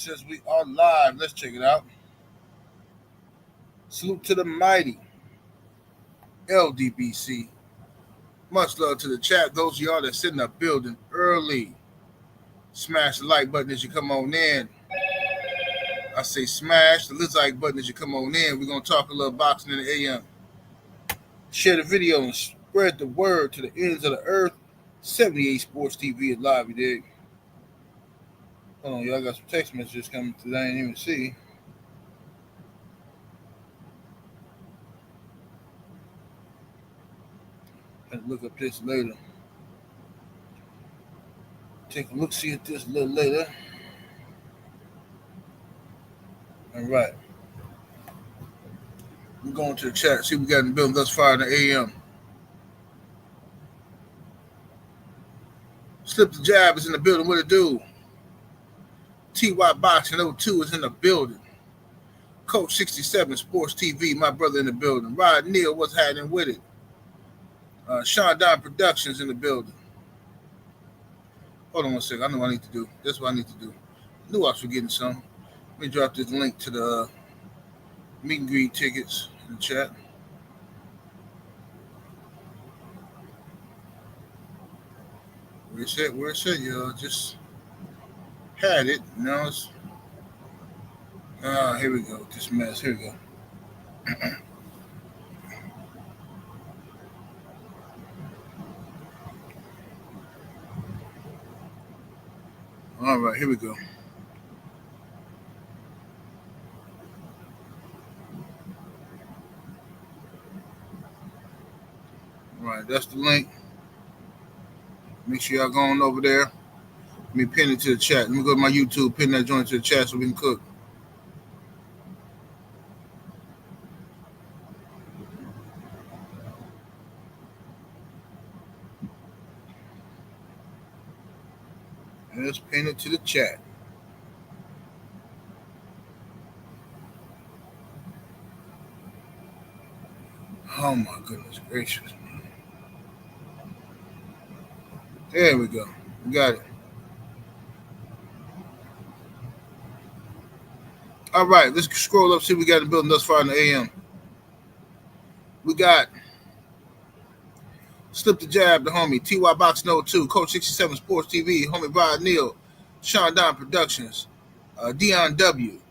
says we are live. Let's check it out. Salute to the mighty LDBC. Much love to the chat. Those of y'all that sit in the building early, smash the like button as you come on in. I say smash the like button as you come on in. We're going to talk a little boxing in the AM. Share the video and spread the word to the ends of the earth. 78 Sports TV is live, you dig? Hold on, y'all got some text messages coming through I didn't even see. I'll look up this later. Take a look, see at this a little later. All right. We're going to the chat, see what we got in the building thus far in the AM. Slip the Jab is in the building. What it do? TY Boxing 02 is in the building. Coach 67 Sports TV, my brother in the building. Rod Neal, what's happening with it? Sean Don Productions in the building. Hold on one second. I know what I need to do. That's what I need to do. I knew I was forgetting something. Let me drop this link to the meet and greet tickets in the chat. Where it's at, y'all. Just had it. Now it's here we go. This mess. Here we go. All right, here we go. All right, that's the link. Make sure y'all going over there. Let me pin it to the chat. Let me go to my YouTube, pin that joint to the chat so we can cook. Let's pin it to the chat. Oh my goodness gracious, man. There we go. We got it. All right, let's scroll up, see what we got in the building thus far in the AM. We got Slip the Jab, the homie, TY Boxing 02, Coach 67 Sports TV, homie Rod Neal, Sean Don Productions, Dion W,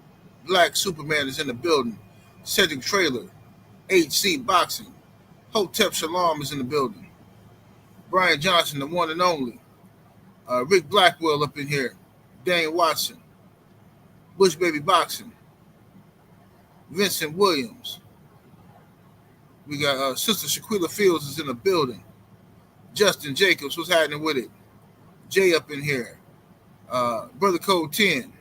Black Superman is in the building, Cedric Trailer, HC Boxing, Hotep Shalom is in the building, Brian Johnson, the one and only, Rick Blackwell up in here, Dane Watson, Bush Baby Boxing, Vincent Williams. We got Sister Shaquilla Fields is in the building. Justin Jacobs, what's happening with it? Jay up in here. Brother Code 10.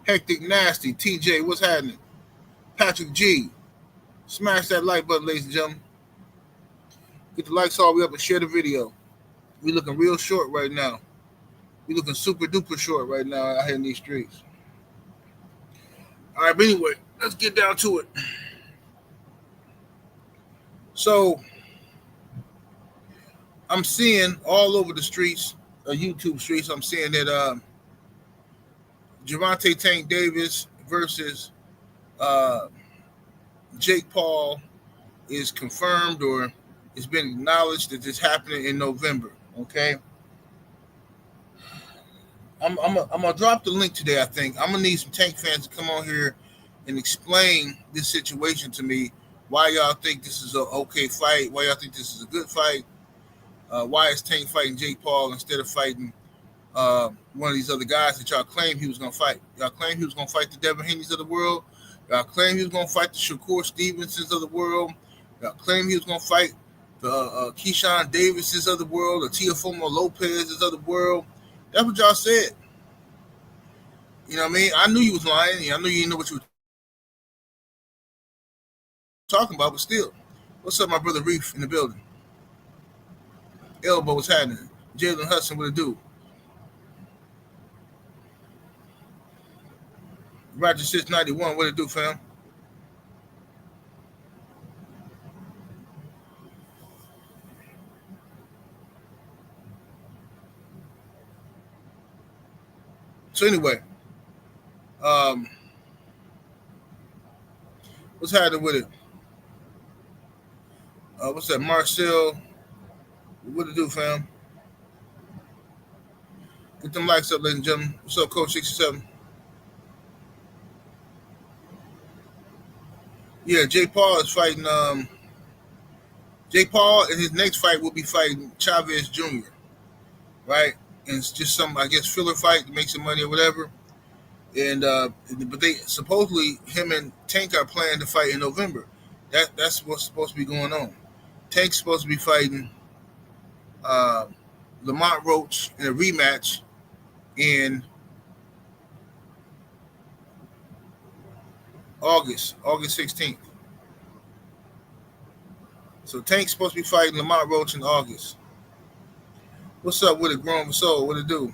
Hectic Nasty. TJ, what's happening? Patrick G. Smash that like button, ladies and gentlemen. Get the likes all the way up and share the video. We looking real short right now. We looking super duper short right now out here in these streets. All right, but anyway, let's get down to it. So, I'm seeing all over the streets, YouTube streets, I'm seeing that Gervonta Tank Davis versus Jake Paul is confirmed, or it's been acknowledged that it's happening in November, okay? I'm gonna drop the link today, I think. I'm gonna need some Tank fans to come on here and explain this situation to me. Why y'all think this is an okay fight? Why y'all think this is a good fight? Why is Tank fighting Jake Paul instead of fighting one of these other guys that y'all claim he was going to fight? Y'all claim he was going to fight the Devin Haneys of the world. Y'all claim he was going to fight the Shakur Stevensons of the world. Y'all claim he was going to fight the Keyshawn Davises of the world, the Teofimo Lopez's of the world. That's what y'all said. You know what I mean? I knew you was lying. I knew you didn't know what you were talking about, but still. What's up, my brother Reef in the building? Elbow, what's happening? Jalen Hudson, what it do? Roger 691, what it do, fam? So anyway, Um, what's happening with it? What's that, Marcel? What to do, fam? Get them likes up, ladies and gentlemen. What's up, Coach 67? Yeah, Jay Paul is fighting. Jay Paul in his next fight will be fighting Chavez Jr. Right, and it's just some, I guess, filler fight to make some money or whatever. And but they supposedly him and Tank are planning to fight in November. That's what's supposed to be going on. Tank's supposed to be fighting uh, Lamont Roach in a rematch in August 16th. So Tank's supposed to be fighting Lamont Roach in August. What's up with it, grown soul? What it do?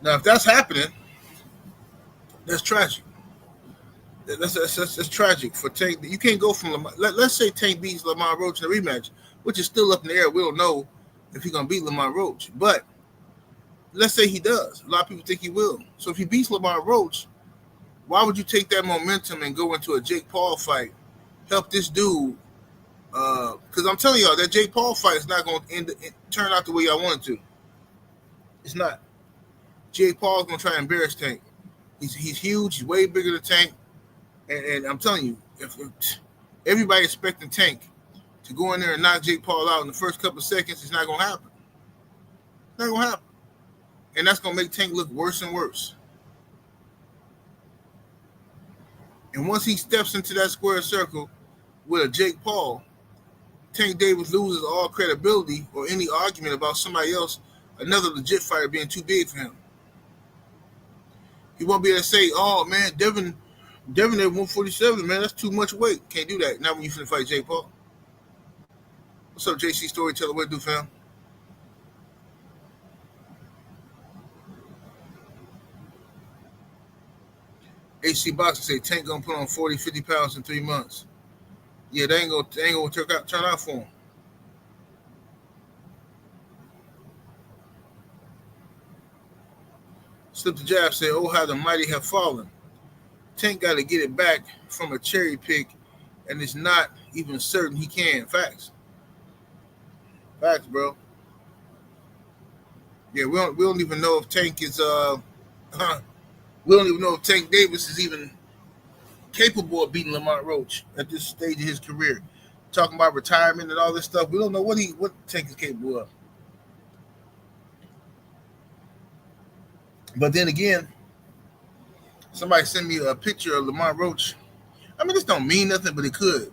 Now, if that's happening, that's tragic. That's tragic for Tank. You can't go from Lamont. Let's say Tank beats Lamont Roach in a rematch, which is still up in the air. We don't know if he's gonna beat Lamont Roach, but let's say he does. A lot of people think he will. So if he beats Lamont Roach, why would you take that momentum and go into a Jake Paul fight? Help this dude, because I'm telling y'all that Jake Paul fight is not going to turn out the way y'all want it to. It's not. Jake Paul's going to try and embarrass Tank. He's huge. He's way bigger than Tank. And I'm telling you, if everybody expecting Tank to go in there and knock Jake Paul out in the first couple of seconds, it's not going to happen. It's not going to happen. And that's going to make Tank look worse and worse. And once he steps into that square circle with a Jake Paul, Tank Davis loses all credibility or any argument about somebody else, another legit fighter being too big for him. He won't be able to say, oh, man, Devin at 147, man, that's too much weight. Can't do that. Not when you finna fight Jake Paul. What's up, JC Storyteller? What do, fam? HC Boxer say Tank gonna put on 40, 50 pounds in 3 months. Yeah, they ain't gonna turn out for him. Slip the jab say, oh, how the mighty have fallen. Tank got to get it back from a cherry pick, and it's not even certain he can. Facts, bro. Yeah, we don't even know if Tank is we don't even know if Tank Davis is even capable of beating Lamont Roach at this stage of his career. Talking about retirement and all this stuff, we don't know what Tank is capable of. But then again, somebody sent me a picture of Lamont Roach. I mean, this don't mean nothing, but it could.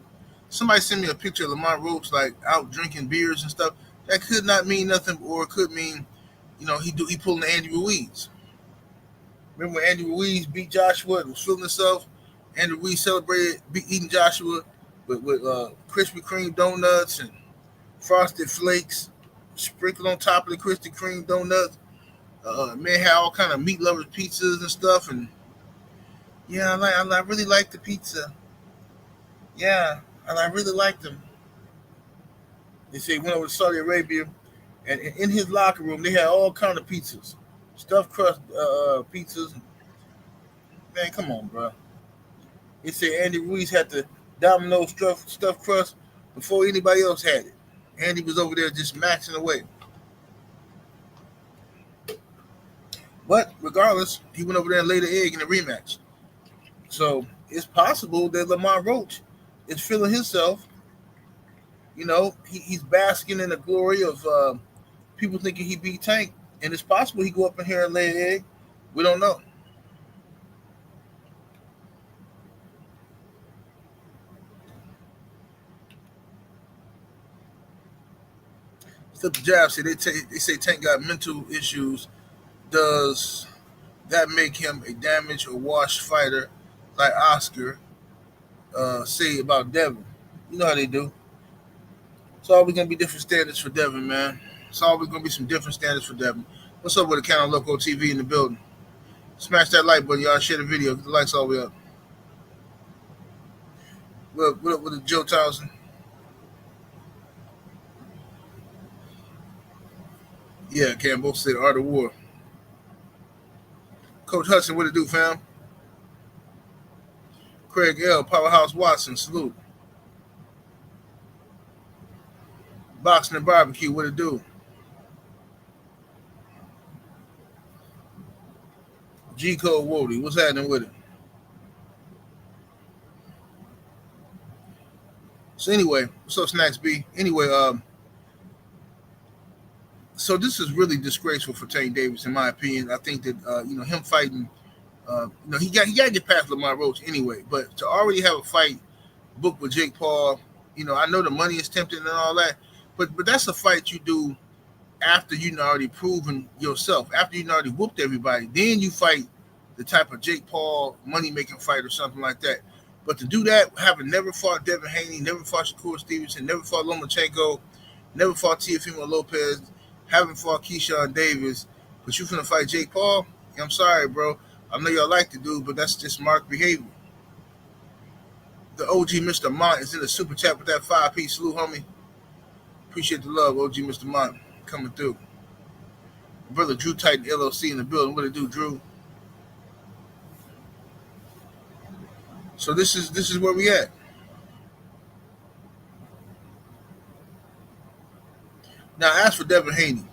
Somebody sent me a picture of Lamont Roach like out drinking beers and stuff. That could not mean nothing, or it could mean, he pulling the Andy Ruiz. Remember when Andy Ruiz beat Joshua and was feeling himself? Andy Ruiz celebrated eating Joshua with Krispy Kreme donuts and Frosted Flakes sprinkled on top of the Krispy Kreme donuts. Man had all kind of meat lovers pizzas and stuff, and yeah, I really like the pizza. Yeah, and I really liked them. They say he went over to Saudi Arabia, and in his locker room they had all kind of pizzas, stuffed crust pizzas. Man, come on, bro. They say Andy Ruiz had the Domino's stuffed crust before anybody else had it. Andy was over there just maxing away. But regardless, he went over there and laid an egg in the rematch. So it's possible that Lamont Roach is feeling himself. He's basking in the glory of people thinking he beat Tank. And it's possible he go up in here and lay an egg. We don't know. Flip the jab. They say Tank got mental issues. Does that make him a damaged or washed fighter like Oscar say about Devin? You know how they do. It's always going to be different standards for Devin, man. It's always going to be some different standards for Devin. What's up with the Canelo Loco TV in the building? Smash that like button, y'all. Share the video. Get the likes all the way up. What up with the Joe Townsend? Yeah, Campbell said Art of War. Coach Hudson, what it do, fam? Craig L, Powerhouse Watson, salute. Boxing and Barbecue, what it do? G Code Wody, what's happening with it? So anyway, what's up, Snacks B? Anyway, so this is really disgraceful for Tank Davis, in my opinion. I think that him fighting, he got to get past Lamar Roach anyway. But to already have a fight booked with Jake Paul, I know the money is tempting and all that, but that's a fight you do after you've already proven yourself, after you've already whooped everybody. Then you fight the type of Jake Paul money-making fight or something like that. But to do that, having never fought Devin Haney, never fought Shakur Stevenson, never fought Lomachenko, never fought Teofimo Lopez, haven't fought Keyshawn Davis, but you finna fight Jake Paul? I'm sorry, bro. I know y'all like the dude, but that's just marked behavior. The OG Mr. Mont is in the super chat with that 5-piece salute, homie. Appreciate the love, OG Mr. Mont, coming through. Brother Drew Titan LLC in the building. What it do, Drew? So this is where we at. Now, as for Devin Haney,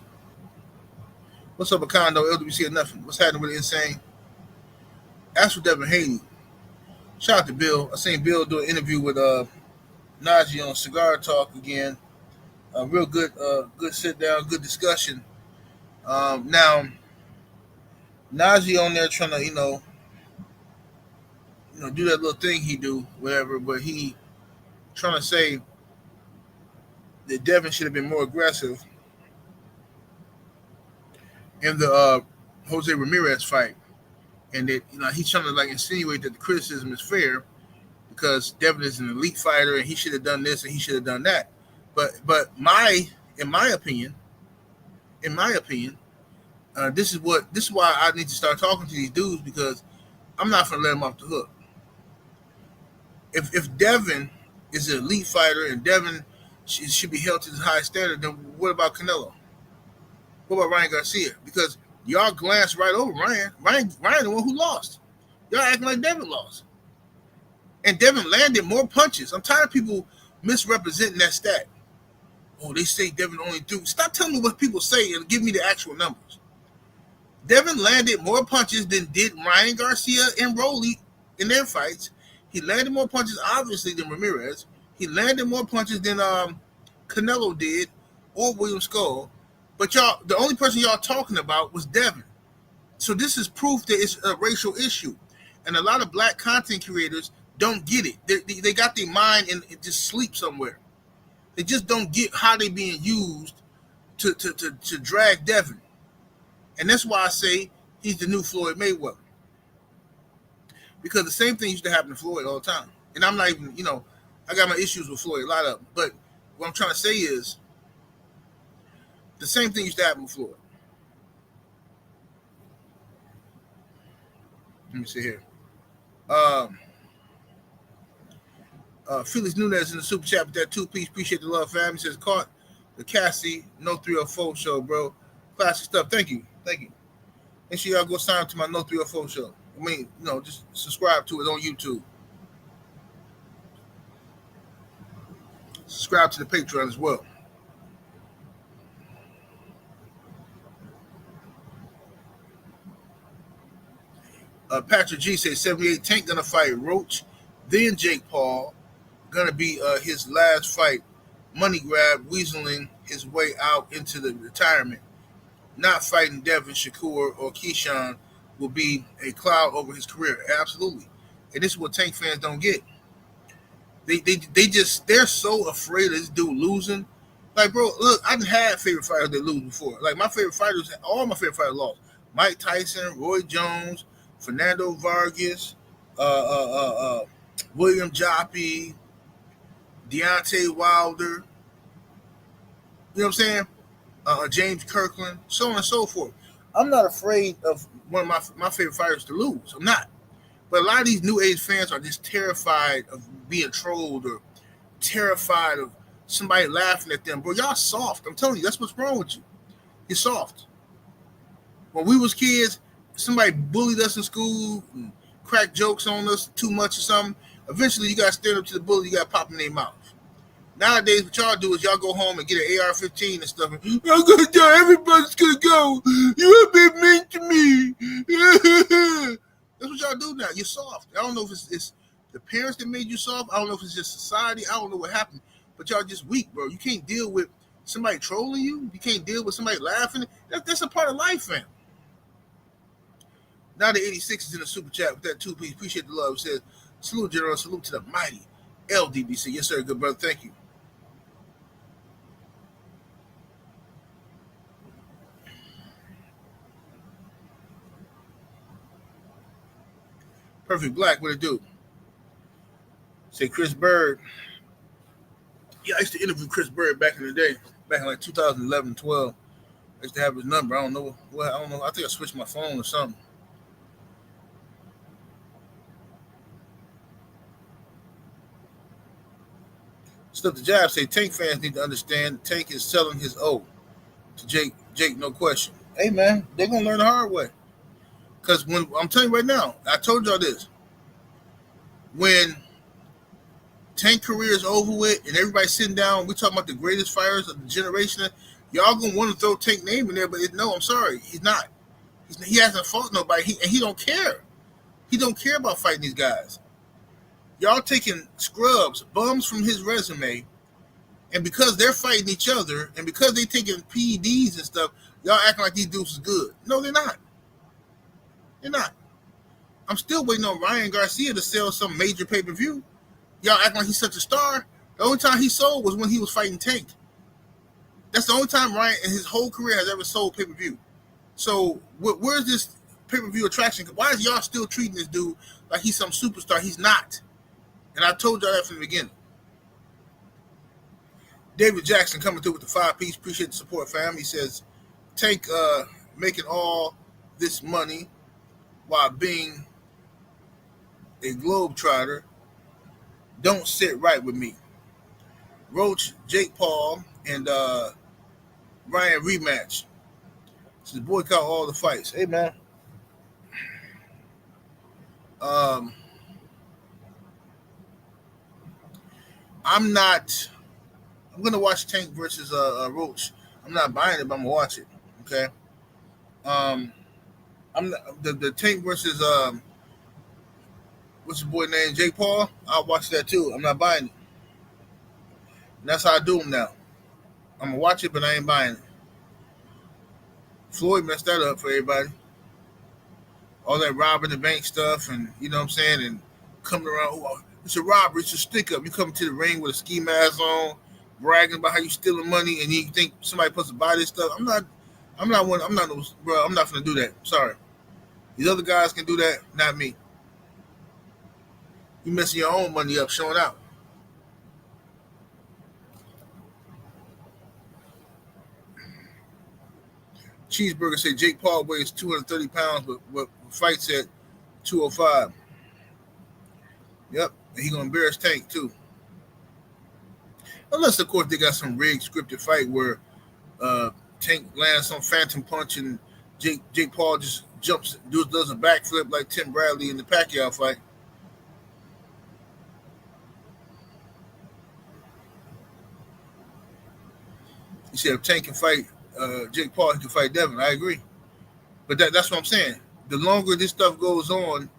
what's up, Acondo, LWC or nothing? What's happening with Insane? As for Devin Haney, shout out to Bill. I seen Bill do an interview with Najee on Cigar Talk again. A real good sit down, good discussion. Now, Najee on there trying to do that little thing he do, whatever, but he trying to say that Devin should have been more aggressive in the Jose Ramirez fight, and that he's trying to insinuate that the criticism is fair because Devin is an elite fighter and he should have done this and he should have done that. But in my opinion, this is why I need to start talking to these dudes, because I'm not gonna let him off the hook. If Devin is an elite fighter and Devin should be held to this high standard, then what about Canelo? What about Ryan Garcia? Because y'all glanced right over Ryan. Ryan the one who lost. Y'all acting like Devin lost. And Devin landed more punches. I'm tired of people misrepresenting that stat. Oh, they say Devin only threw. Stop telling me what people say and give me the actual numbers. Devin landed more punches than did Ryan Garcia and Rolly in their fights. He landed more punches, obviously, than Ramirez. He landed more punches than Canelo did or William Skull. But y'all, the only person y'all talking about was Devin. So this is proof that it's a racial issue. And a lot of black content creators don't get it. They got their mind and it just sleep somewhere. They just don't get how they being used to drag Devin. And that's why I say he's the new Floyd Mayweather. Because the same thing used to happen to Floyd all the time. And I'm not even, I got my issues with Floyd, a lot of them. But what I'm trying to say is the same thing used to happen with Floyd. Let me see here. Felix Nunez in the super chat with that 2-piece. Appreciate the love, fam. He says, caught the Cassie No 304 show, bro. Classic stuff. Thank you. Make sure y'all go sign up to my No 304 show. I mean, just subscribe to it on YouTube. Subscribe to the Patreon as well. Patrick G says 78 Tank gonna fight Roach, then Jake Paul. Gonna be his last fight. Money grab, weaseling his way out into the retirement. Not fighting Devin, Shakur, or Keyshawn will be a cloud over his career. Absolutely. And this is what Tank fans don't get. They're so afraid of this dude losing. Like, bro, look, I done had favorite fighters that lose before. Like, my favorite fighters, all my favorite fighters lost. Mike Tyson, Roy Jones, Fernando Vargas, William Joppy, Deontay Wilder. You know what I'm saying? James Kirkland, so on and so forth. I'm not afraid of one of my favorite fighters to lose. I'm not. But a lot of these new age fans are just terrified of being trolled or terrified of somebody laughing at them. Bro, y'all soft. I'm telling you, that's what's wrong with you. You're soft. When we was kids, somebody bullied us in school and cracked jokes on us too much or something, eventually you got to stand up to the bully. You got to pop in their mouth. Nowadays, what y'all do is y'all go home and get an AR-15 and stuff. I'm gonna die. Everybody's gonna go. You have been mean to me. That's what y'all do now. You're soft. I don't know if it's the parents that made you soft. I don't know if it's just society. I don't know what happened. But y'all just weak, bro. You can't deal with somebody trolling you. You can't deal with somebody laughing. That's a part of life, fam. Now the 86 is in the super chat with that 2-piece. Appreciate the love. It says, salute, General. Salute to the mighty LDBC. Yes, sir. Good brother. Thank you. Perfect Black, what it do? Say Chris Bird. Yeah, I used to interview Chris Bird back in the day, back in like 2011, 12. I used to have his number. I don't know. I think I switched my phone or something. Stuff the Jab say Tank fans need to understand Tank is selling his O to Jake. Jake, no question. Hey man, they're gonna learn the hard way. Because when I'm telling you right now, I told y'all this. When Tank career is over with and everybody's sitting down, we talking about the greatest fighters of the generation. Y'all gonna want to throw Tank name in there, but no, I'm sorry, he's not. He hasn't fought nobody, and he don't care. He don't care about fighting these guys. Y'all taking scrubs, bums from his resume, and because they're fighting each other, and because they taking PEDs and stuff, y'all acting like these dudes is good. No, they're not. They're not. I'm still waiting on Ryan Garcia to sell some major pay-per-view. Y'all acting like he's such a star. The only time he sold was when he was fighting Tank. That's the only time Ryan in his whole career has ever sold pay-per-view. So where's this pay-per-view attraction? Why is y'all still treating this dude like he's some superstar? He's not. And I told y'all that from the beginning. David Jackson coming through with the 5-piece. Appreciate the support, fam. He says, Tank making all this money while being a globetrotter don't sit right with me. Roach, Jake Paul, and Ryan rematch. Says boycott all the fights. Hey man. I'm gonna watch Tank versus Roach. I'm not buying it, but I'm gonna watch it. Okay. I'm not, the Tank versus what's the boy name? Jake Paul. I'll watch that too. I'm not buying it. And that's how I do them now. I'm gonna watch it, but I ain't buying it. Floyd messed that up for everybody. All that robbing the bank stuff, and you know what I'm saying, and coming around. Oh, it's a robbery. It's a stick up. You come to the ring with a ski mask on, bragging about how you stealing money, and you think somebody supposed to buy this stuff. I'm not gonna do that. Sorry. These other guys can do that, not me. You messing your own money up, showing out. Cheeseburger said Jake Paul weighs 230 pounds, but fights at 205. Yep, and he gonna embarrass Tank too. Unless, of course, they got some rigged scripted fight where Tank lands some phantom punch and Jake Paul just jumps, does a backflip like Tim Bradley in the Pacquiao fight. He said if Tank can fight Jake Paul, he can fight Devin. I agree. But that's what I'm saying. The longer this stuff goes on,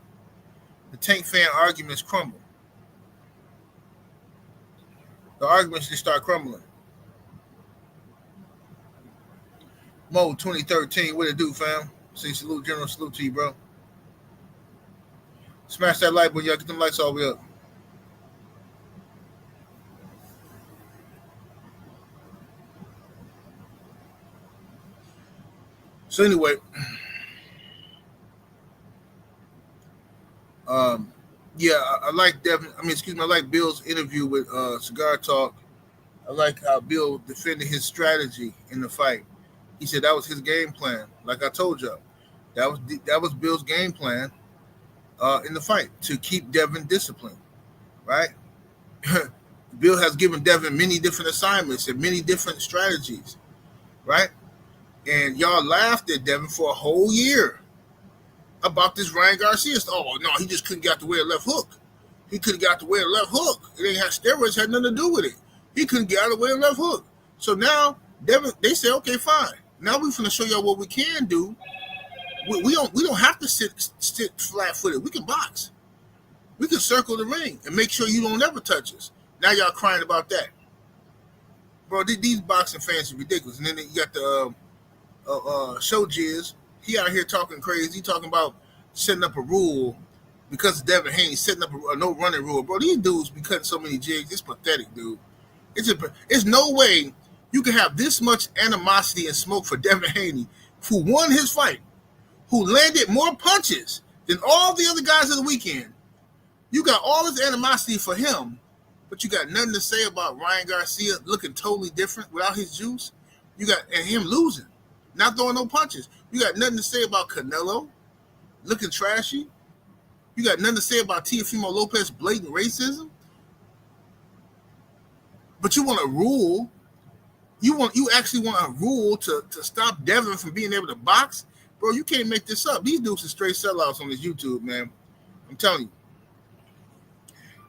the Tank fan arguments crumble. The arguments just start crumbling. Mo 2013, what it do, fam? Say salute, General, salute to you, bro. Smash that like button, y'all. Get them lights all the way up. So anyway, I like Devin. I like Bill's interview with Cigar Talk. I like how Bill defended his strategy in the fight. He said that was his game plan. Like I told y'all, that was Bill's game plan in the fight to keep Devin disciplined, right? Bill has given Devin many different assignments and many different strategies, right? And y'all laughed at Devin for a whole year. about this Ryan Garcia. Oh no, he just couldn't get out the way of left hook. He couldn't get out the way of left hook. It ain't had steroids had nothing to do with it. He couldn't get out of the way of left hook. So now they say, okay, fine. Now we're gonna show y'all what we can do. We don't have to sit flat footed. We can box. We can circle the ring and make sure you don't ever touch us. Now y'all crying about that, bro. These boxing fans are ridiculous. And then you got the show Jizz. He out here talking crazy. He talking about setting up a rule because of Devin Haney setting up a no running rule, bro. These dudes be cutting so many jigs. It's pathetic, dude. It's no way you can have this much animosity and smoke for Devin Haney, who won his fight, who landed more punches than all the other guys of the weekend. You got all this animosity for him, but you got nothing to say about Ryan Garcia looking totally different without his juice. And him losing, not throwing no punches. You got nothing to say about Canelo looking trashy. You got nothing to say about Teofimo Lopez blatant racism. But you want a rule. You actually want a rule to stop Devin from being able to box? Bro, you can't make this up. These dudes are straight sellouts on this YouTube, man. I'm telling you.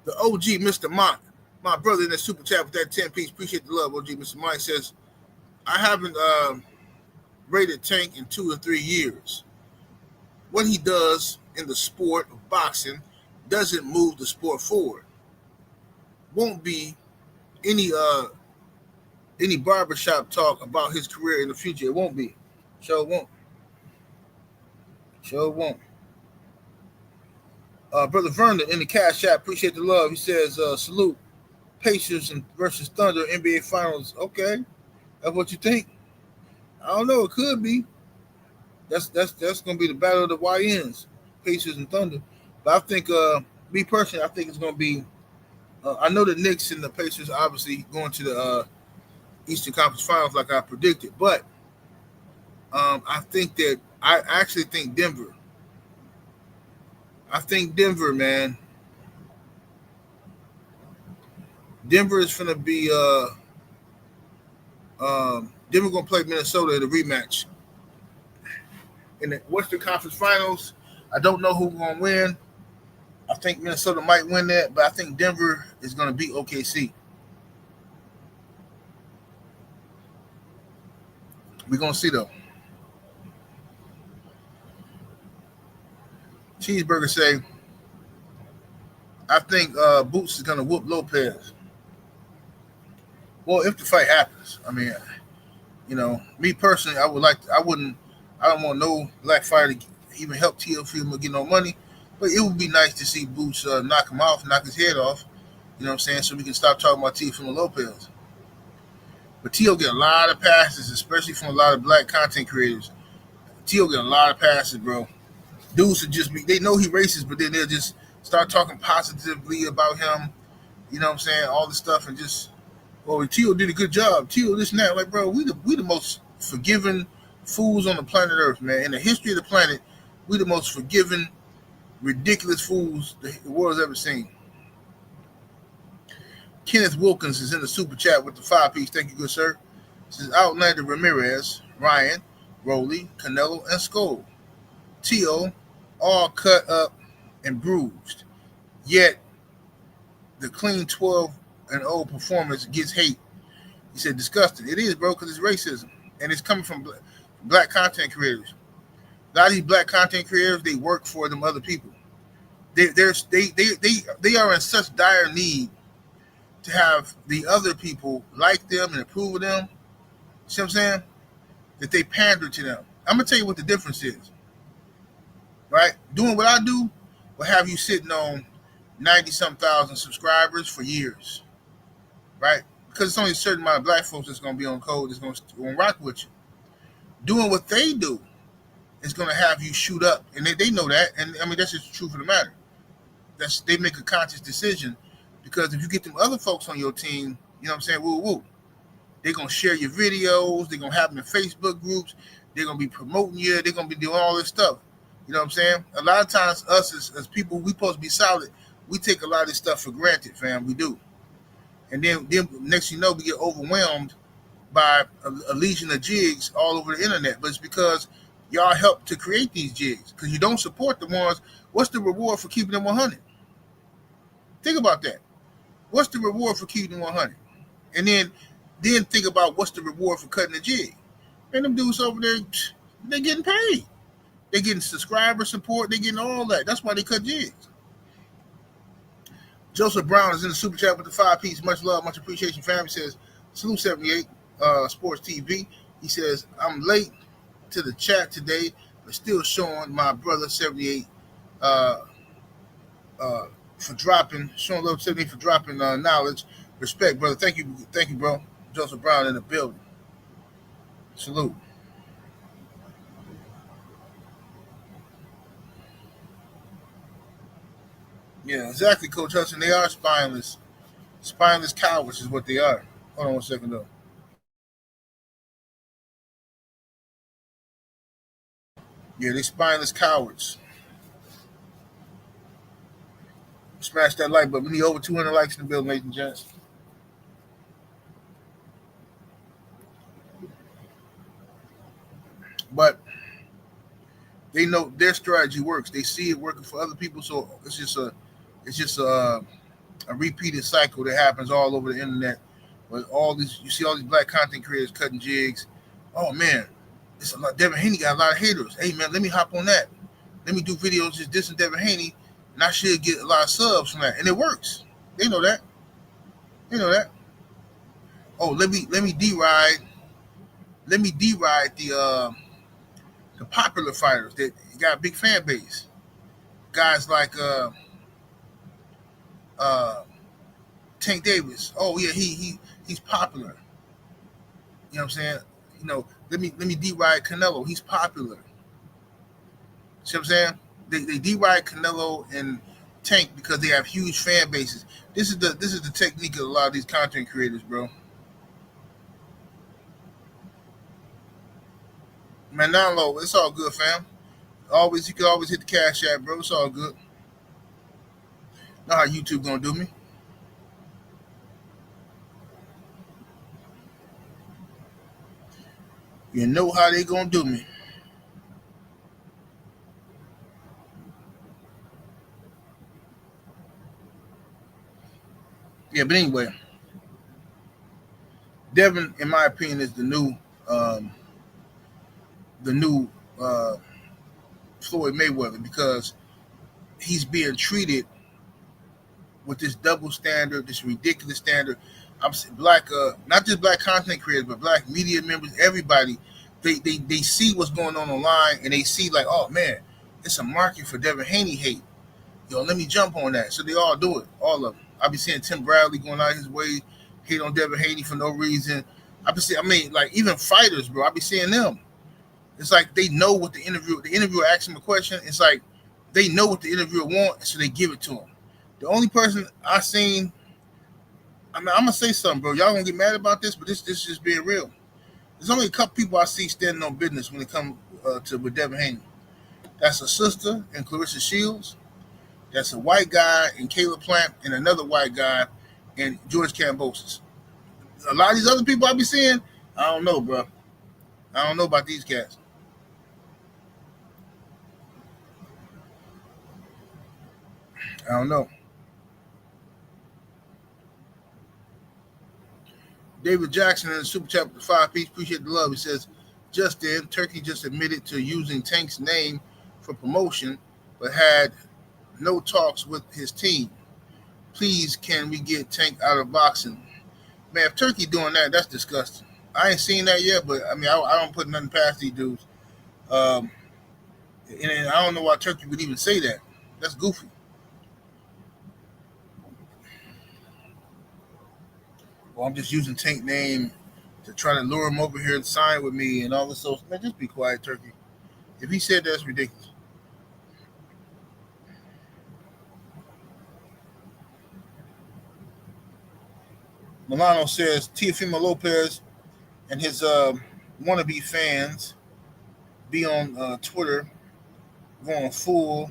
The OG Mr. Mott, my brother in the super chat with that 10-piece. Appreciate the love, OG Mr. Mott says, I haven't rated Tank in 2 or 3 years. What he does in the sport of boxing doesn't move the sport forward. Won't be any barbershop talk about his career in the future. It won't be. Sure won't. Brother Vernon in the cash app, appreciate the love. He says, salute Pacers versus Thunder NBA Finals. Okay, that's what you think? I don't know. It could be. That's going to be the battle of the YNs, Pacers and Thunder. But I think, me personally, I think it's going to be. I know the Knicks and the Pacers are obviously going to the Eastern Conference Finals like I predicted, but I actually think Denver. I think Denver, man. Denver is going to be Denver going to play Minnesota in the rematch. In the Western Conference Finals, I don't know who's going to win. I think Minnesota might win that, but I think Denver is going to beat OKC. We're going to see, though. Cheeseburger say, I think Boots is going to whoop Lopez. Well, if the fight happens. I mean, me personally, I don't want no black fighter to even help Teofimo get no money. But it would be nice to see Boots knock him off, knock his head off. You know what I'm saying? So we can stop talking about Teofimo Lopez. But Teo get a lot of passes, especially from a lot of black content creators. Teo get a lot of passes, bro. Dudes would just they know he racist, but then they'll just start talking positively about him. You know what I'm saying? All this stuff and just, Teo did a good job. Teo this and that. Like, bro, we the most forgiving fools on the planet Earth, man. In the history of the planet, we the most forgiving, ridiculous fools the world's ever seen. Kenneth Wilkins is in the super chat with the 5-piece. Thank you, good sir. This is Outlander Ramirez, Ryan, Rowley, Canelo, and Skull. Teo, all cut up and bruised. Yet, the clean 12-0 performance gets hate. He said, disgusting. It is, bro, because it's racism. And it's coming from black content creators. A lot of these black content creators, they work for them other people. They are in such dire need to have the other people like them and approve of them. See what I'm saying? That they pander to them. I'm going to tell you what the difference is. Right? Doing what I do will have you sitting on 90-some thousand subscribers for years. Right? Because it's only a certain amount of black folks that's going to be on code that's going to rock with you. Doing what they do is going to have you shoot up. And they know that. And, I mean, that's just the truth of the matter. They make a conscious decision. Because if you get them other folks on your team, you know what I'm saying, woo. They're going to share your videos. They're going to have them in Facebook groups. They're going to be promoting you. They're going to be doing all this stuff. You know what I'm saying? A lot of times us as people, we supposed to be solid. We take a lot of this stuff for granted, fam. We do. And then next you know, we get overwhelmed by a legion of jigs all over the internet. But it's because Y'all help to create these jigs because you don't support the ones. What's the reward for keeping them 100? Think about that. What's the reward for keeping them 100? And then think about what's the reward for cutting the jig. Man, them dudes over there, they're getting paid. They're getting subscriber support. They're getting all that. That's why they cut jigs. Joseph Brown is in the super chat with the 5-piece. Much love, much appreciation. Family says, salute 78 Sports TV. He says, I'm late to the chat today, but still showing my brother 78 for dropping, showing love 78 for dropping knowledge. Respect, brother. Thank you, bro. Joseph Brown in the building. Salute. Yeah, exactly, Coach Hudson. They are spineless. Spineless cowards is what they are. Hold on 1 second, though. Yeah, they spineless cowards. Smash that like button. We need over 200 likes in the building, ladies and gents. But they know their strategy works. They see it working for other people, so it's just a repeated cycle that happens all over the internet. But you see all these black content creators cutting jigs. Oh man, it's a lot. Devin Haney got a lot of haters. Hey man, let me hop on that. Let me do videos just dissing Devin Haney, and I should get a lot of subs from that. And it works. They know that. They know that. Oh, let me deride. Let me deride the popular fighters that got a big fan base. Guys like uh, Tank Davis. Oh yeah, he's popular. You know what I'm saying? Let me deride Canelo. He's popular. See what I'm saying? They deride Canelo and Tank because they have huge fan bases. This is the technique of a lot of these content creators, bro. Man, not low. It's all good, fam. You can always hit the cash app, bro. It's all good. Know how YouTube gonna do me. You know how they gonna do me. Yeah, but anyway, Devin, in my opinion, is um, the new Floyd Mayweather because he's being treated with this double standard, this ridiculous standard. I'm saying black, not just black content creators, but black media members, everybody. They see what's going on online and they see like, oh man, it's a market for Devin Haney hate. Let me jump on that. So they all do it, all of them. I be seeing Tim Bradley going out his way, hate on Devin Haney for no reason. Like even fighters, bro. I be seeing them. It's like they know what the interviewer asks him a question. It's like they know what the interviewer wants, so they give it to him. The only person I seen, I'm gonna say something, bro. Y'all gonna get mad about this, but this is just being real. There's only a couple people I see standing on business when it comes to with Devin Haney. That's a sister and Clarissa Shields. That's a white guy in Caleb Plant and another white guy in George Kambosos. A lot of these other people I be seeing, I don't know, bro. I don't know about these cats. I don't know. David Jackson in the Super Chat with the 5-piece. Appreciate the love. He says, just in, Turkey just admitted to using Tank's name for promotion, but had no talks with his team. Please, can we get Tank out of boxing? Man, if Turkey doing that, that's disgusting. I ain't seen that yet, but I don't put nothing past these dudes. Um, and I don't know why Turkey would even say that. That's goofy. Well, I'm just using Tank name to try to lure him over here and sign with me and all this. So, man, just be quiet, Turkey. If he said that's ridiculous. Milano says Teofimo Lopez and his wannabe fans be on Twitter going full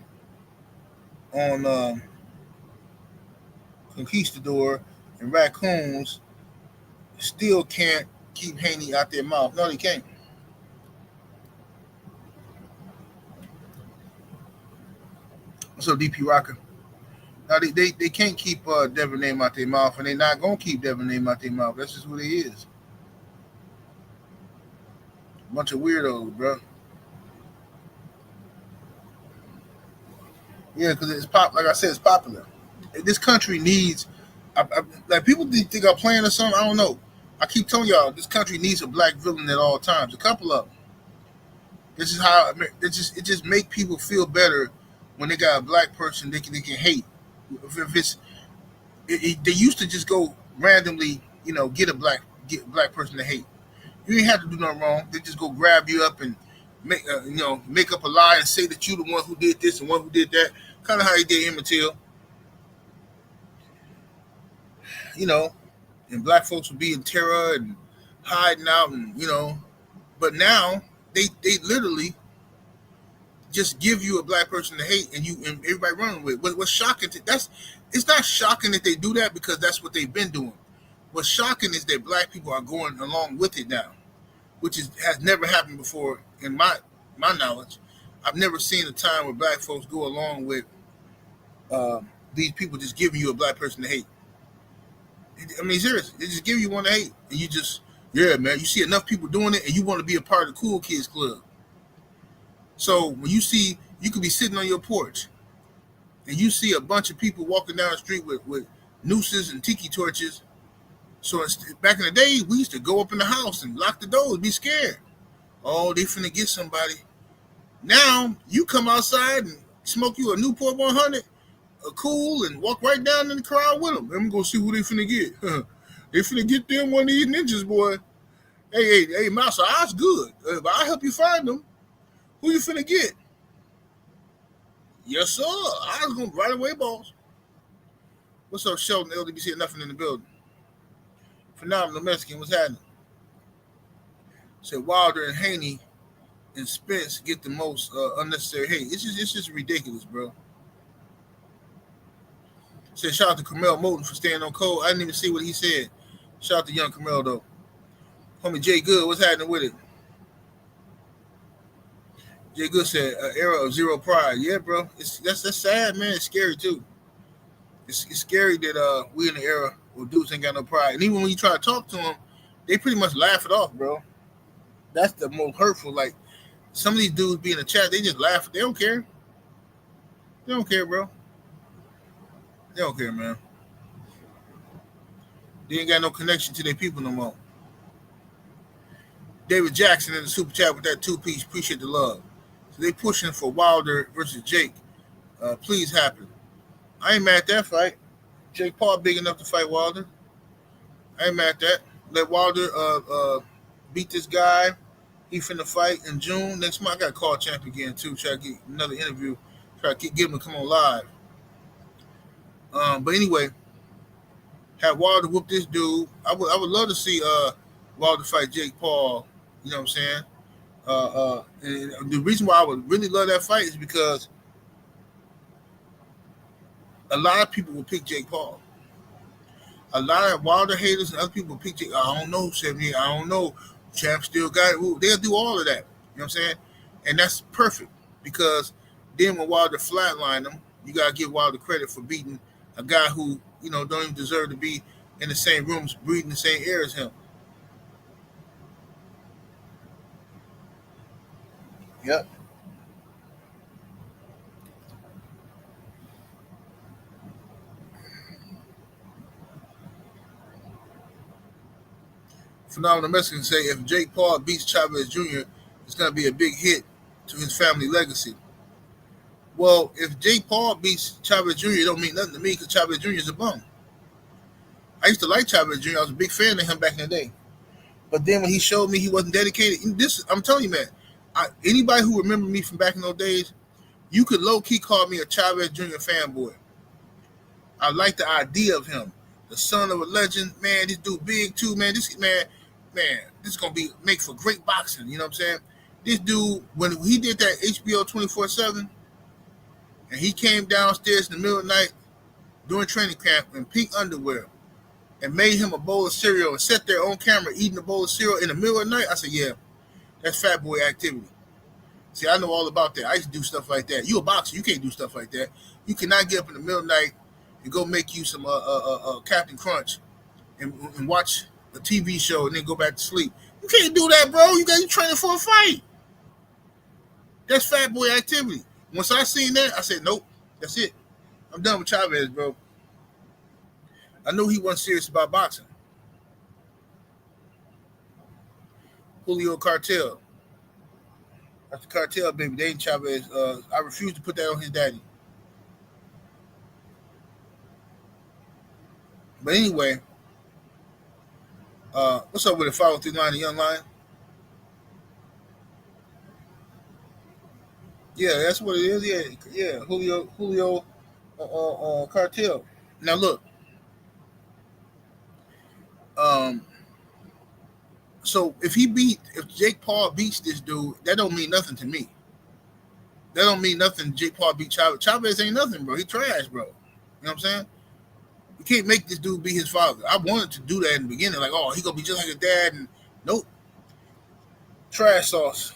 on conquistador and raccoons still can't keep Haney out their mouth. No, they can't. What's up, DP Rocker? Now they can't keep Devin name out their mouth, and they're not gonna keep Devin name out their mouth. That's just what he is. Bunch of weirdos, bro. Yeah, because it's pop. Like I said, it's popular. This country needs, like people think I'm playing or something. I don't know. I keep telling y'all, this country needs a black villain at all times. A couple of them. This is how it just make people feel better when they got a black person they can hate. If they used to just go randomly, get a black person to hate. You ain't have to do nothing wrong. They just go grab you up and make up a lie and say that you the one who did this and one who did that. Kind of how he did Emmett Till. And black folks would be in terror and hiding out, and. But now they literally just give you a black person to hate, and everybody running with it. What's shocking it's not shocking that they do that because that's what they've been doing. What's shocking is that black people are going along with it now, which has never happened before in my knowledge. I've never seen a time where black folks go along with these people just giving you a black person to hate. I mean, seriously, they just give you one to hate, and you just, yeah, man, you see enough people doing it, and you want to be a part of the cool kids club. So when you could be sitting on your porch, and you see a bunch of people walking down the street with nooses and tiki torches. So back in the day, we used to go up in the house and lock the doors, be scared. Oh, they finna get somebody. Now, you come outside and smoke you a Newport 100, a cool, and walk right down in the crowd with them. I'm going to see who they finna get. They finna get them one of these ninjas, boy. Hey, Mouse, eyes good. I'll help you find them. Who you finna get? Yes, sir. I was going right away, boss. What's up, Sheldon, LDBC, nothing in the building. Phenomenal Mexican, what's happening? Said Wilder and Haney and Spence get the most unnecessary hate. It's just ridiculous, bro. Said shout out to Carmel Moulton for staying on code. I didn't even see what he said. Shout out to young Carmel though. Homie Jay Good, what's happening with it? Jay Good said era of zero pride. Yeah, bro. That's sad, man. It's scary too. It's scary that we in the era where dudes ain't got no pride. And even when you try to talk to them, they pretty much laugh it off, bro. That's the most hurtful. Like, some of these dudes be in the chat, they just laugh. They don't care. They don't care, bro. They don't care, man. They ain't got no connection to their people no more. David Jackson in the super chat with that 2-piece. Appreciate the love. So they pushing for Wilder versus Jake. Please happen. I ain't mad at that fight. Jake Paul big enough to fight Wilder. I ain't mad at that. Let Wilder beat this guy. He finna fight in June. Next month, I got to call champ again, too. Try to get another interview. Try to get him to come on live. But anyway, have Wilder whoop this dude. I would love to see Wilder fight Jake Paul. You know what I'm saying? And the reason why I would really love that fight is because a lot of people will pick Jake Paul. A lot of Wilder haters and other people will pick Jake. I don't know, 78. I don't know. Champ still got it. They'll do all of that. You know what I'm saying? And that's perfect because then when Wilder flatlined him, you got to give Wilder credit for beating a guy who, don't even deserve to be in the same rooms, breathing the same air as him. Yep. Phenomenal Mexican say if Jake Paul beats Chavez Jr., it's going to be a big hit to his family legacy. Well, if Jake Paul beats Chavez Jr., it don't mean nothing to me because Chavez Jr. is a bum. I used to like Chavez Jr. I was a big fan of him back in the day. But then when he showed me he wasn't dedicated, I'm telling you, man, anybody who remember me from back in those days, you could low-key call me a Chavez Jr. fanboy. I like the idea of him. The son of a legend, man, this dude big too, man. This is going to be make for great boxing, you know what I'm saying? This dude, when he did that HBO 24/7, and he came downstairs in the middle of the night during training camp in pink underwear and made him a bowl of cereal and sat there on camera eating a bowl of cereal in the middle of the night, I said, yeah, that's fat boy activity. See, I know all about that. I used to do stuff like that. You a boxer, you can't do stuff like that. You cannot get up in the middle of the night and go make you some Captain Crunch and watch a TV show and then go back to sleep. You can't do that, bro. You training for a fight. That's fat boy activity. Once I seen that, I said, nope, that's it. I'm done with Chavez, bro. I knew he wasn't serious about boxing. Julio Cartel. That's the cartel, baby. They ain't Chavez. I refuse to put that on his daddy. But anyway, what's up with the 539, the young lion? Yeah, that's what it is. Yeah. Julio Cartel. Now look, so if Jake Paul beats this dude, that don't mean nothing to me. That don't mean nothing. Jake Paul beat Chavez. Chavez ain't nothing, bro. He trash, bro. You know what I'm saying? You can't make this dude be his father. I wanted to do that in the beginning, like, oh, he gonna be just like his dad, and nope. Trash sauce.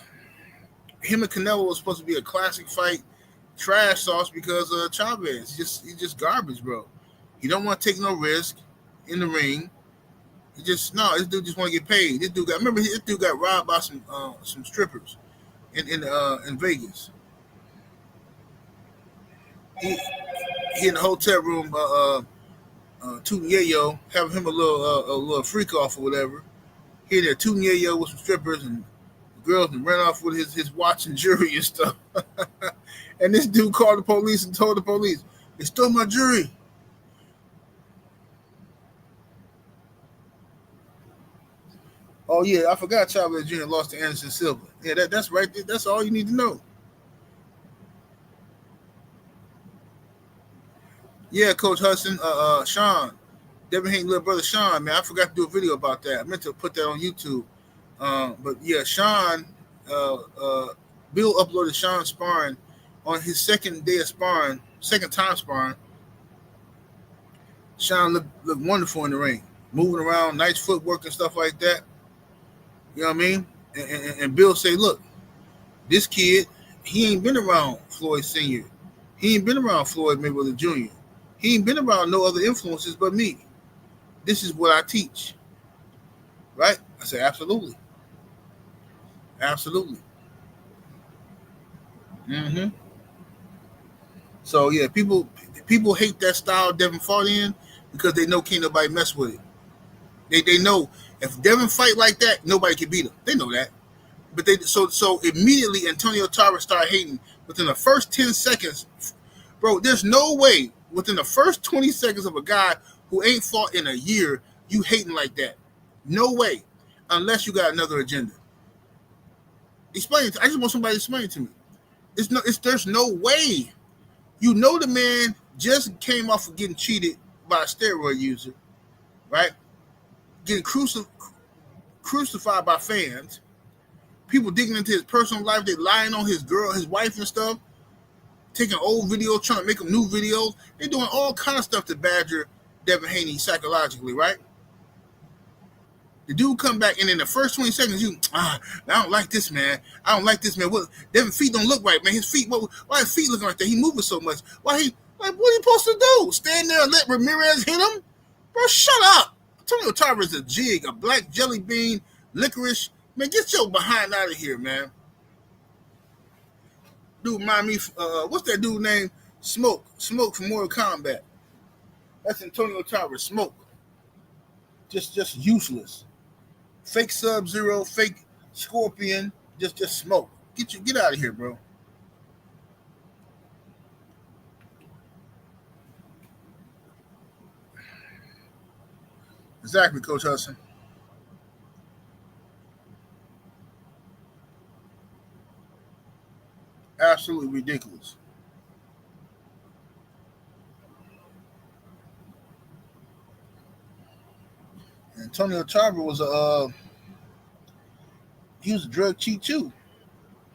Him and Canelo was supposed to be a classic fight. Trash sauce because Chavez. He's just garbage, bro. He don't want to take no risk in the ring. This dude just want to get paid. This dude got robbed by some strippers in Vegas. He in the hotel room, tooting yayo, having him a little freak off or whatever. He in there tooting yayo with some strippers, and the girls and ran off with his watch and jewelry and stuff. And this dude called the police and told the police, they stole my jewelry. Oh yeah, I forgot Chavez Jr. lost to Anderson Silva. Yeah, that's right. That's all you need to know. Yeah, Coach Hudson, Sean, Devin Haney, little brother Sean, man, I forgot to do a video about that. I meant to put that on YouTube. But yeah, Sean, Bill uploaded Sean sparring on his second time sparring. Sean looked wonderful in the ring, moving around, nice footwork and stuff like that. You know what I mean? And Bill say, look, this kid, he ain't been around Floyd Sr. He ain't been around Floyd Mayweather Jr. He ain't been around no other influences but me. This is what I teach. Right? I said, absolutely. Absolutely. Mm-hmm. So, yeah, people hate that style Devin fought in because they know can't nobody mess with it. They know if Devin fight like that, nobody can beat him. They know that. But so immediately Antonio Tarver started hating within the first 10 seconds. Bro, there's no way within the first 20 seconds of a guy who ain't fought in a year, you hating like that. No way. Unless you got another agenda. Explain it. I just want somebody to explain it to me. There's no way. You know the man just came off of getting cheated by a steroid user, right? Getting crucified by fans. People digging into his personal life. They lying on his girl, his wife and stuff. Taking old videos, trying to make them new videos. They're doing all kind of stuff to badger Devin Haney psychologically, right? The dude come back, and in the first 20 seconds, I don't like this, man. I don't like this, man. What, Devin's feet don't look right, man. His feet, why his feet looking like that? He moving so much. What are you supposed to do? Stand there and let Ramirez hit him? Bro, shut up. Antonio Tarver is a jig, a black jelly bean, licorice. Man, get your behind out of here, man. Dude, remind me, what's that dude named? Smoke from Mortal Kombat. That's Antonio Tarver. Smoke. Just useless. Fake Sub-Zero, fake Scorpion, just smoke. Get out of here, bro. Exactly, Coach Hudson. Absolutely ridiculous. Antonio Tarver was he was a drug cheat too.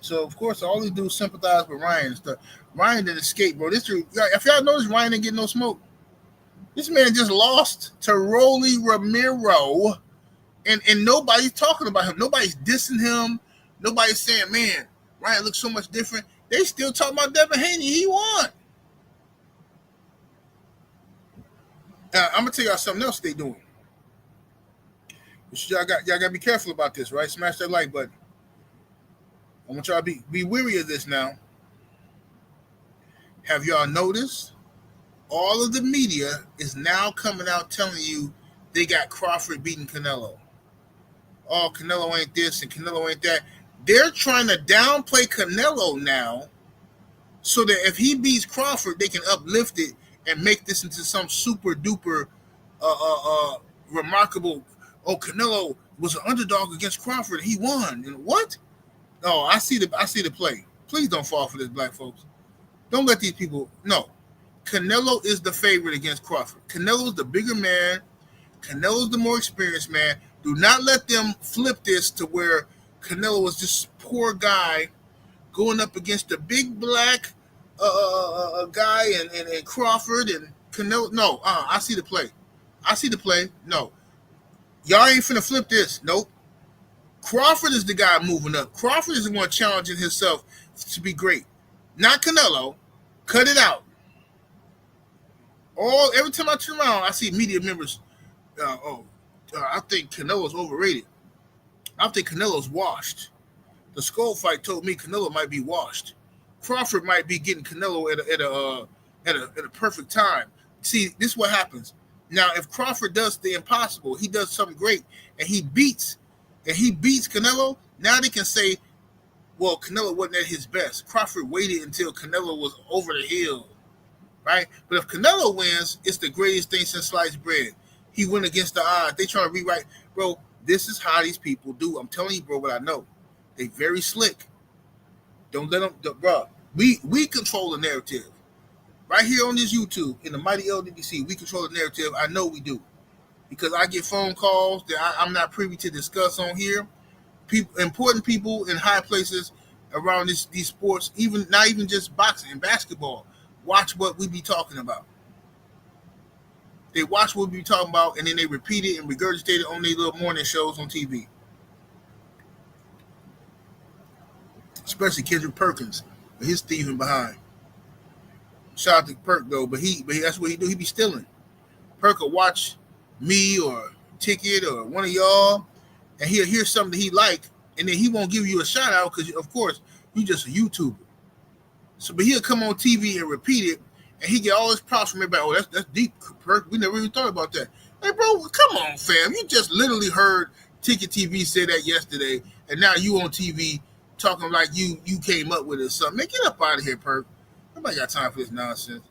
So of course all he do is sympathize with Ryan and stuff. Ryan didn't escape, bro. If y'all notice, Ryan didn't get no smoke. This man just lost to Rolly Ramiro, and nobody's talking about him. Nobody's dissing him. Nobody's saying, man, Right? It looks so much different. They still talking about Devin Haney. He won. I'm gonna tell y'all something else they doing. Y'all gotta be careful about this, right? Smash that like button. I want y'all to be weary of this now. Have y'all noticed? All of the media is now coming out telling you they got Crawford beating Canelo. Oh, Canelo ain't this and Canelo ain't that. They're trying to downplay Canelo now so that if he beats Crawford, they can uplift it and make this into some super duper remarkable. Oh, Canelo was an underdog against Crawford. He won. And what? Oh, I see the play. Please don't fall for this, black folks. Don't let these people. No, Canelo is the favorite against Crawford. Canelo is the bigger man. Canelo's the more experienced man. Do not let them flip this to where Canelo was this poor guy going up against the big black guy and Crawford and Canelo. No, I see the play. No, y'all ain't finna flip this. Nope. Crawford is the guy moving up. Crawford is the one challenging himself to be great. Not Canelo. Cut it out. Every time I turn around, I see media members. I think Canelo's overrated. I think Canelo's washed. The Skull fight told me Canelo might be washed. Crawford might be getting Canelo at a perfect time. See, this is what happens. Now, if Crawford does the impossible, he does something great, and he beats Canelo, now they can say, well, Canelo wasn't at his best. Crawford waited until Canelo was over the hill, right? But if Canelo wins, it's the greatest thing since sliced bread. He went against the odds. They trying to rewrite. Bro, this is how these people do. I'm telling you, bro, what I know. They very slick. Don't let them, bro. We control the narrative. Right here on this YouTube, in the mighty LDDC, we control the narrative. I know we do. Because I get phone calls that I'm not privy to discuss on here. Important people in high places around these sports, not even just boxing and basketball, watch what we be talking about. They watch what we be talking about, and then they repeat it and regurgitate it on their little morning shows on TV. Especially Kendrick Perkins, with his thieving behind. Shout out to Perk though, but that's what he do. He be stealing. Perk will watch me or Ticket or one of y'all, and he'll hear something he like, and then he won't give you a shout out because, of course, you just a YouTuber. So, but he'll come on TV and repeat it, and he get all his props from everybody. Oh, that's deep, Perk. We never even thought about that. Hey, bro, come on, fam. You just literally heard Ticket TV say that yesterday, and now you on TV talking like you came up with it or something. Man, get up out of here, Perk. Nobody got time for this nonsense.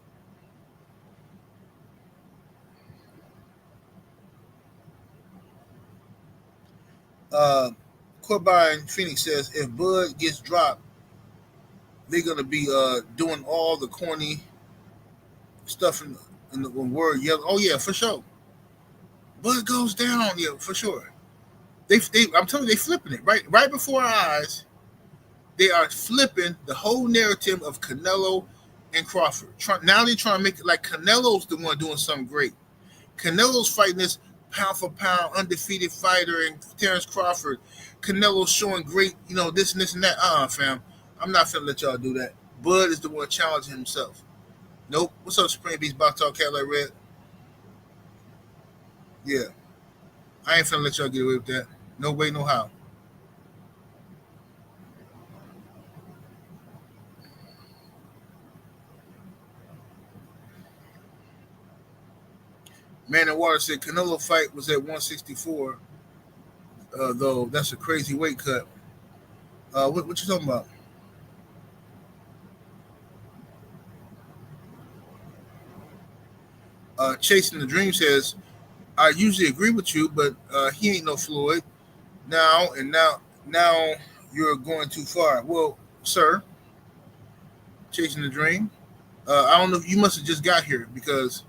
Corbine Phoenix says if Bud gets dropped, they're gonna be doing all the corny stuff in the word yellow. Oh yeah, for sure. Bud goes down, yeah, for sure. I'm telling you, they flipping it right before our eyes. They are flipping the whole narrative of Canelo and Crawford. Now they're trying to make it like Canelo's the one doing something great. Canelo's fighting this pound for pound undefeated fighter and Terrence Crawford. Canelo's showing great, this and this and that. Fam, I'm not finna let y'all do that. Bud is the one challenging himself. Nope. What's up, Supreme Beast Box Talk Cadillac Red? Yeah. I ain't finna let y'all get away with that. No way, no how. Man in Water said Canelo fight was at 164. Though that's a crazy weight cut. What you talking about? Chasing the Dream says, I usually agree with you, but he ain't no Floyd. Now you're going too far. Well, sir, Chasing the Dream. I don't know if you must have just got here because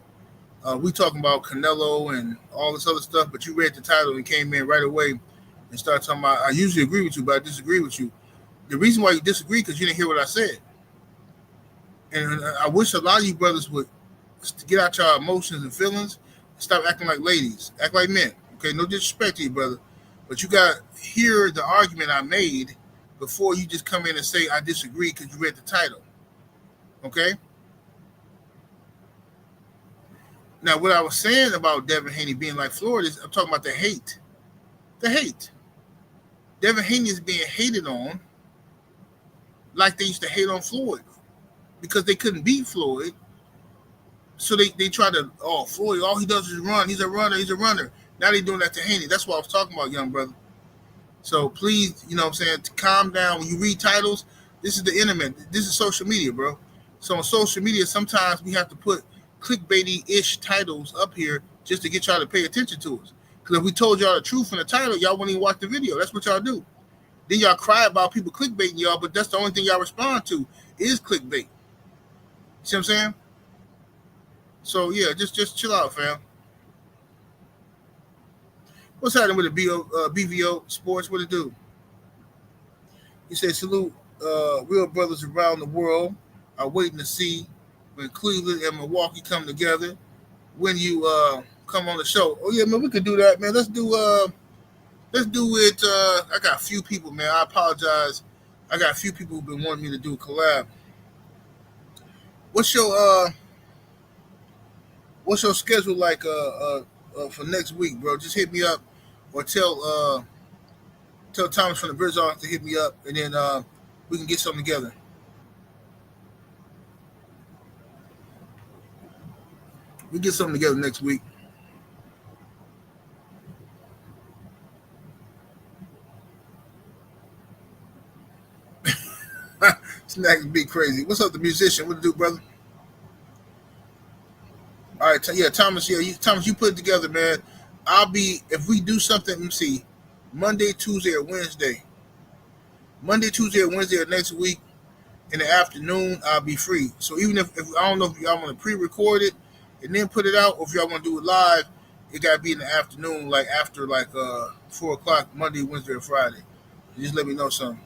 we talking about Canelo and all this other stuff, but you read the title and came in right away and started talking about, I usually agree with you, but I disagree with you. The reason why you disagree because you didn't hear what I said. And I wish a lot of you brothers would get out your emotions and feelings and stop acting like ladies. Act like men. Okay, no disrespect to you, brother. But you got to hear the argument I made before you just come in and say I disagree because you read the title. Okay. Now, what I was saying about Devin Haney being like Floyd is I'm talking about the hate. The hate. Devin Haney is being hated on like they used to hate on Floyd because they couldn't beat Floyd. So they try to, oh, Floyd, all he does is run. He's a runner. He's a runner. Now they're doing that to Haney. That's what I was talking about, young brother. So please, you know what I'm saying, calm down. When you read titles, this is the internet. This is social media, bro. So on social media, sometimes we have to put clickbaity-ish titles up here just to get y'all to pay attention to us. Because if we told y'all the truth in the title, y'all wouldn't even watch the video. That's what y'all do. Then y'all cry about people clickbaiting y'all, but that's the only thing y'all respond to is clickbait. See what I'm saying? So, yeah, just chill out, fam. What's happening with the BVO Sports? What it do? He said, salute real brothers around the world are waiting to see when Cleveland and Milwaukee come together. When you come on the show. Oh, yeah, man, we could do that, man. Let's do it. I got a few people, man. I apologize. I got a few people who've been wanting me to do a collab. What's your schedule like for next week, bro? Just hit me up or tell Thomas from the Bridge Office to hit me up, and then we can get something together. We get something together next week. Snacks be crazy. What's up, the musician? What to do, brother? All right, yeah, Thomas. Yeah, Thomas, you put it together, man. I'll be if we do something. Let me see, Monday, Tuesday, or Wednesday. Monday, Tuesday, or Wednesday of next week in the afternoon, I'll be free. So even if I don't know if y'all want to pre-record it and then put it out, or if y'all want to do it live, it gotta be in the afternoon, like after 4:00 Monday, Wednesday, or Friday. Just let me know something.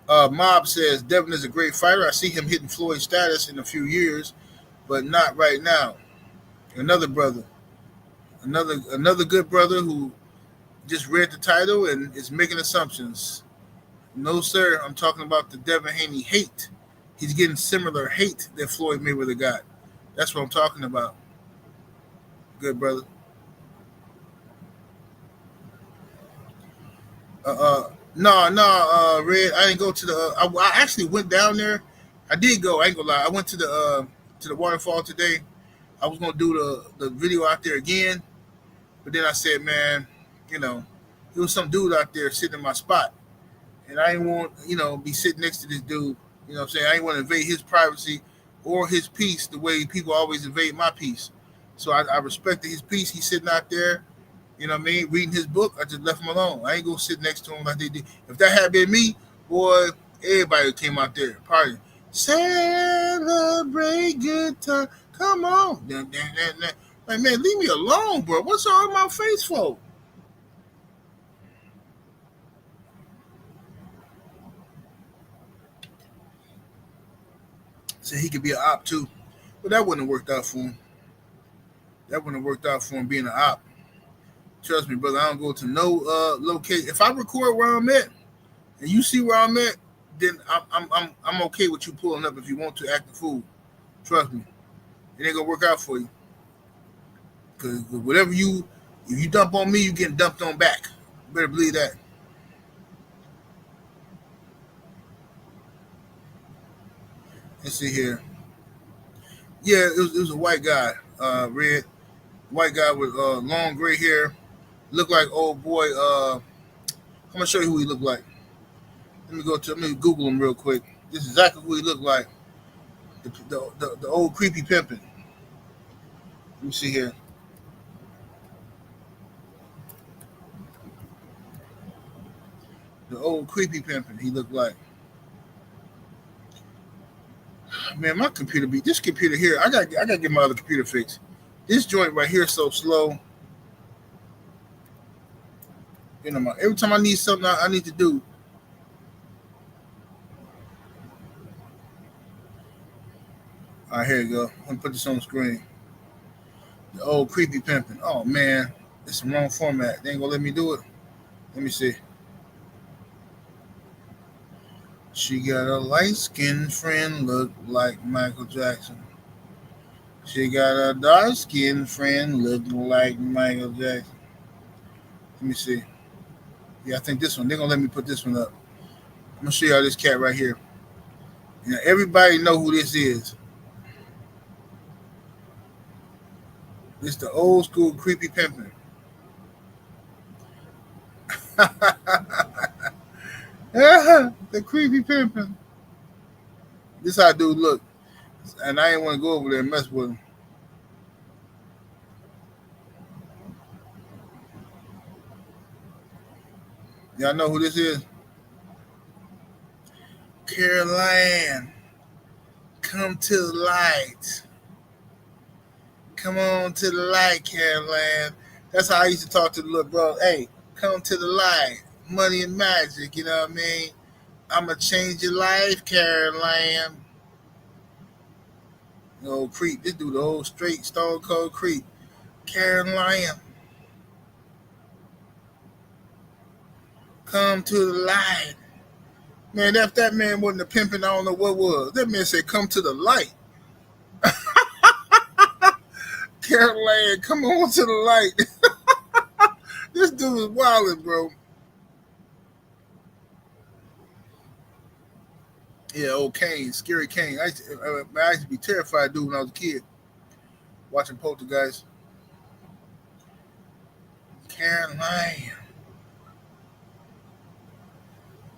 Mob says Devin is a great fighter. I see him hitting Floyd status in a few years, but not right now. Another brother, another good brother who just read the title and is making assumptions. No, sir. I'm talking about the Devin Haney hate. He's getting similar hate that Floyd Mayweather got. That's what I'm talking about. Good brother. No, Red. I didn't go to the. I actually went down there. I did go. I ain't gonna lie. I went to the waterfall today. I was gonna do the video out there again, but then I said, man, you know, there was some dude out there sitting in my spot, and I didn't want be sitting next to this dude. You know what I'm saying? I didn't want to invade his privacy or his peace the way people always invade my peace. So I respected his peace. He's sitting out there. You know what I mean? Reading his book, I just left him alone. I ain't gonna sit next to him like they did. If that had been me, boy, everybody came out there partying. Celebrate good time. Come on. Like, man, leave me alone, bro. What's all in my face for? Said he could be an op too. But that wouldn't have worked out for him. That wouldn't have worked out for him being an op. Trust me, brother. I don't go to no location. If I record where I'm at and you see where I'm at, then I'm okay with you pulling up if you want to act the fool. Trust me, it ain't gonna work out for you. Cause if you dump on me, you getting dumped on back. You better believe that. Let's see here. Yeah, it was a white guy, red, white guy with long gray hair. Looked like old boy. I'm gonna show you who he looked like. Let me Google him real quick. This is exactly who he looked like. The old creepy pimpin'. Let me see here. The old creepy pimpin'. He looked like. Man, my computer this computer here. I gotta get my other computer fixed. This joint right here is so slow. Every time I need something I need to do, right, here you go. Let me put this on the screen. The old creepy pimping. Oh man, it's the wrong format. They ain't gonna let me do it. Let me see. She got a light-skinned friend look like Michael Jackson. She got a dark-skinned friend look like Michael Jackson. Let me see. Yeah, I think this one. They're gonna let me put this one up. I'm gonna show y'all this cat right here. Now, everybody know who this is. It's the old school creepy pimping. The creepy pimping. This how dude look. And I ain't want to go over there and mess with him. Y'all know who this is? Caroline, come to the light. Come on to the light, Caroline. That's how I used to talk to the little bro. Hey, come to the light. Money and magic, you know what I mean? I'm going to change your life, Caroline. The old creep. This dude, the old straight stone cold creep. Caroline, come to the light. Man, if that man wasn't a pimping, I don't know what was. That man said, come to the light. Caroline, come on to the light. This dude is wilding, bro. Yeah, old Kane, scary Kane. I used to be terrified, dude, when I was a kid, watching Poltergeist. Caroline,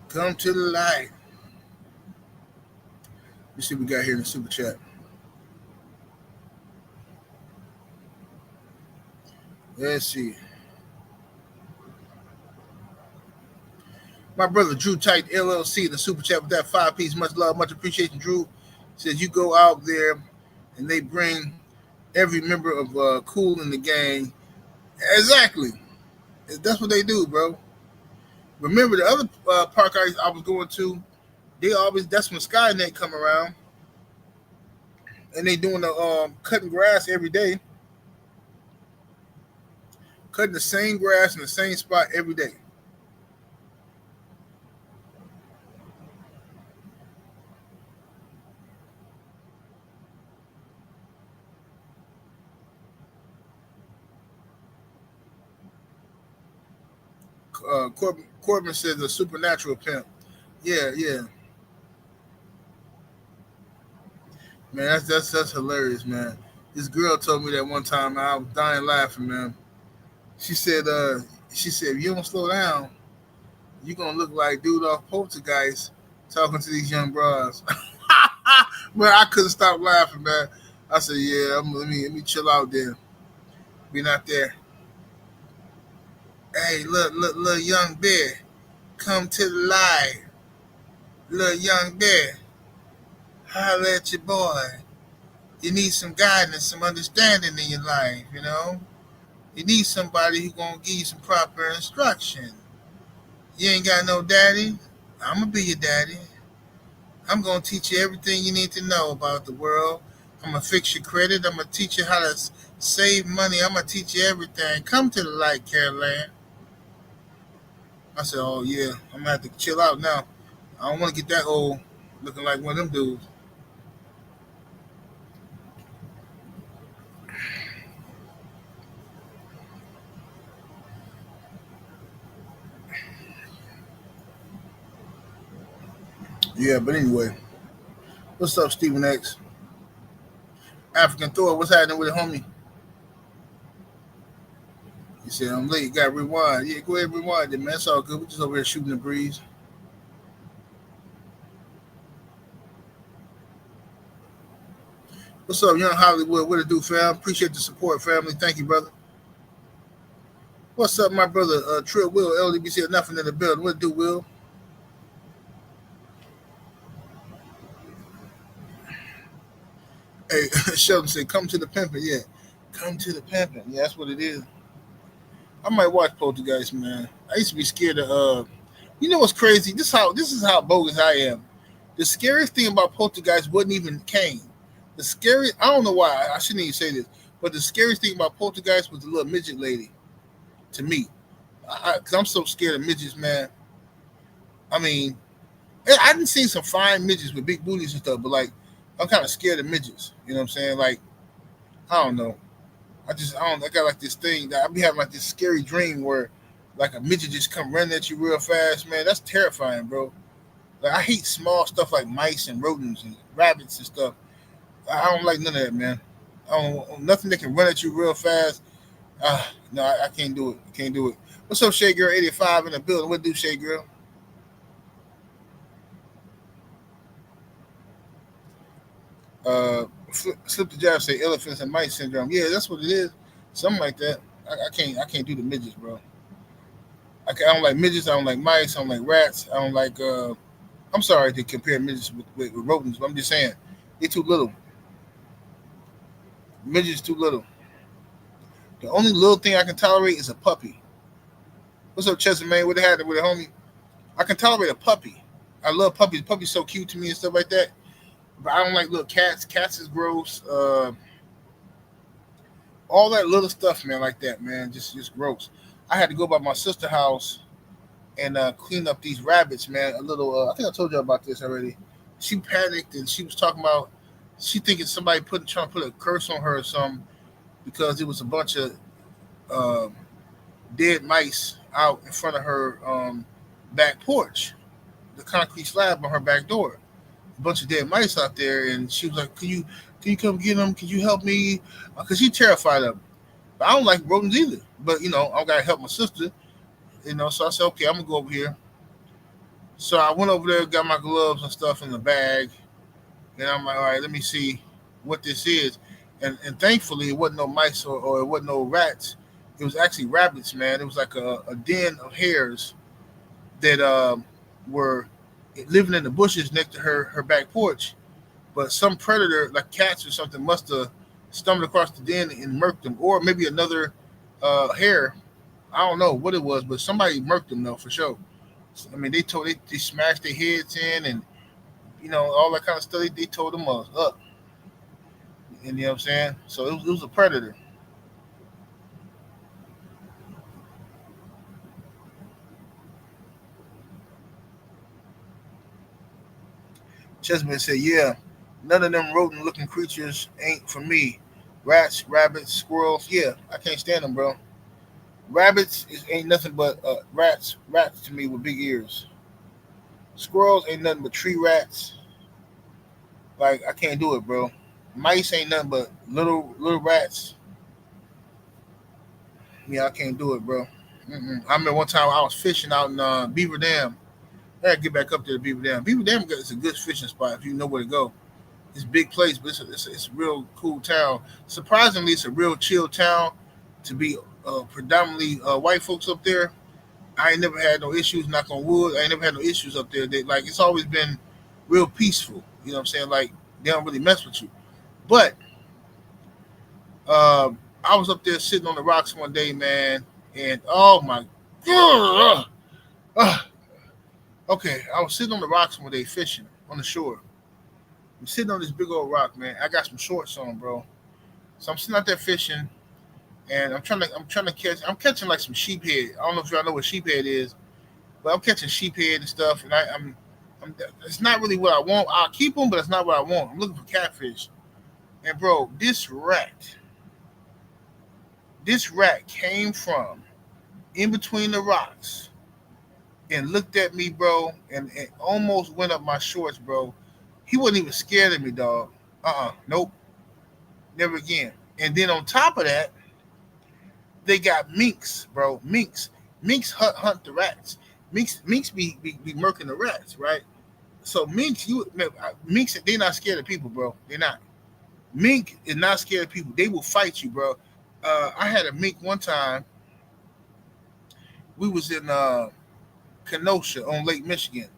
come to the light. Let's see what we got here in the super chat. Let's see. My brother Drew Tight LLC, the super chat with that 5-piece. Much love, much appreciation. Drew says you go out there and they bring every member of Cool in the gang. Exactly. That's what they do, bro. Remember the other park I was going to, they always, that's when Skynet come around. And they doing the cutting grass every day. Cutting the same grass in the same spot every day. Corbin says a supernatural pimp. Yeah. Man, that's hilarious, man. This girl told me that one time, and I was dying laughing, man. She said, if you don't slow down, you're gonna look like dude off Poltergeist talking to these young bras. Man, I couldn't stop laughing, man. I said, yeah, let me chill out there. Be not there. Hey, look, little young bear, come to the light. Little young bear, holler at your boy. You need some guidance, some understanding in your life, you know? You need somebody who's going to give you some proper instruction. You ain't got no daddy? I'm going to be your daddy. I'm going to teach you everything you need to know about the world. I'm going to fix your credit. I'm going to teach you how to save money. I'm going to teach you everything. Come to the light, Caroline. I said, oh, yeah, I'm going to have to chill out now. I don't want to get that old looking like one of them dudes. Yeah, but anyway. What's up, Stephen X? African Thor, what's happening with it, homie? He said, I'm late, got to rewind. Yeah, go ahead and rewind it, man. It's all good. We're just over here shooting the breeze. What's up, Young Hollywood? What it do, fam? Appreciate the support, family. Thank you, brother. What's up, my brother? Trill Will, LDBC, nothing in the building. What it do, Will? Hey, Sheldon said, come to the pimping. Yeah, come to the pimping. Yeah, that's what it is. I might watch Poltergeist, man. I used to be scared of. You know what's crazy? This is how bogus I am. The scariest thing about Poltergeist wasn't even Kane. The scary, I don't know why, I shouldn't even say this, but the scariest thing about Poltergeist was the little midget lady to me. Because I'm so scared of midgets, man. I mean, I didn't see some fine midgets with big booties and stuff, but like, I'm kind of scared of midgets. You know what I'm saying? Like, I don't know. I don't. I got like this thing that I be having like this scary dream where, like a midget just come running at you real fast, man. That's terrifying, bro. Like I hate small stuff like mice and rodents and rabbits and stuff. I don't like none of that, man. I don't nothing that can run at you real fast. No, I can't do it. I can't do it. What's up, Shay Girl 85 in the building? What do, Shay Girl? Slip the jab say elephants and mice syndrome. Yeah, that's what it is. Something like that. I can't do the midgets, bro. I don't like midgets. I don't like mice. I don't like rats. I don't like. I'm sorry to compare midgets with rodents, but I'm just saying they're too little. Midgets too little. The only little thing I can tolerate is a puppy. What's up, Chester man? What they had with a homie? I can tolerate a puppy. I love puppies. Puppies so cute to me and stuff like that. But I don't like little cats. Cats is gross. All that little stuff, man, like that, man, just gross. I had to go by my sister's house and clean up these rabbits, man. A little. I think I told you about this already. She panicked and she was talking about she thinking somebody trying to put a curse on her or something because it was a bunch of uh, dead mice out in front of her back porch, the concrete slab on her back door. A bunch of dead mice out there, and she was like, can you come get them? Can you help me?" Because she's terrified of them. But I don't like rodents either. But I gotta help my sister. So I said, okay, I'm gonna go over here. So I went over there, got my gloves and stuff in the bag, and I'm like, all right, let me see what this is. And thankfully, it wasn't no mice or it wasn't no rats. It was actually rabbits, man. It was like a den of hares that were living in the bushes next to her back porch. But some predator, like cats or something, must have stumbled across the den and murked them, or maybe another hare. I don't know what it was, but somebody murked them though for sure. I mean, they smashed their heads in, and all that kind of stuff. They told them up, and you know what I'm saying. So it was a predator. Chessman said, "Yeah, none of them rodent-looking creatures ain't for me. Rats, rabbits, squirrels. Yeah, I can't stand them, bro. Rabbits ain't nothing but rats. Rats to me with big ears. Squirrels ain't nothing but tree rats. Like I can't do it, bro. Mice ain't nothing but little rats. Yeah, I can't do it, bro. I remember one time I was fishing out in Beaver Dam. I gotta get back up there to Beaver Dam. Beaver Dam is a good fishing spot if you know where to go. It's a big place, but it's a real cool town. Surprisingly, it's a real chill town to be predominantly white folks up there. I ain't never had no issues. Knock on wood. I ain't never had no issues up there. Like it's always been real peaceful. You know what I'm saying? Like they don't really mess with you. But I was up there sitting on the rocks one day, man, and oh my god. Okay, I was sitting on the rocks one day fishing on the shore. I'm sitting on this big old rock, man. I got some shorts on, bro. So I'm sitting out there fishing, and I'm trying to I'm catching like some sheephead. I don't know if y'all know what sheephead is, but I'm catching sheephead and stuff. And I'm it's not really what I want. I'll keep them, but it's not what I want. I'm looking for catfish. And bro, this rat came from in between the rocks and looked at me, bro, and almost went up my shorts, bro. He wasn't even scared of me, dog. Nope, never again. And then on top of that, they got minks, bro. Minks hunt the rats. Minks be murking the rats, right? So minks, they're not scared of people, bro. They're not. Mink is not scared of people. They will fight you, bro. I had a mink one time. We was in Kenosha on Lake Michigan.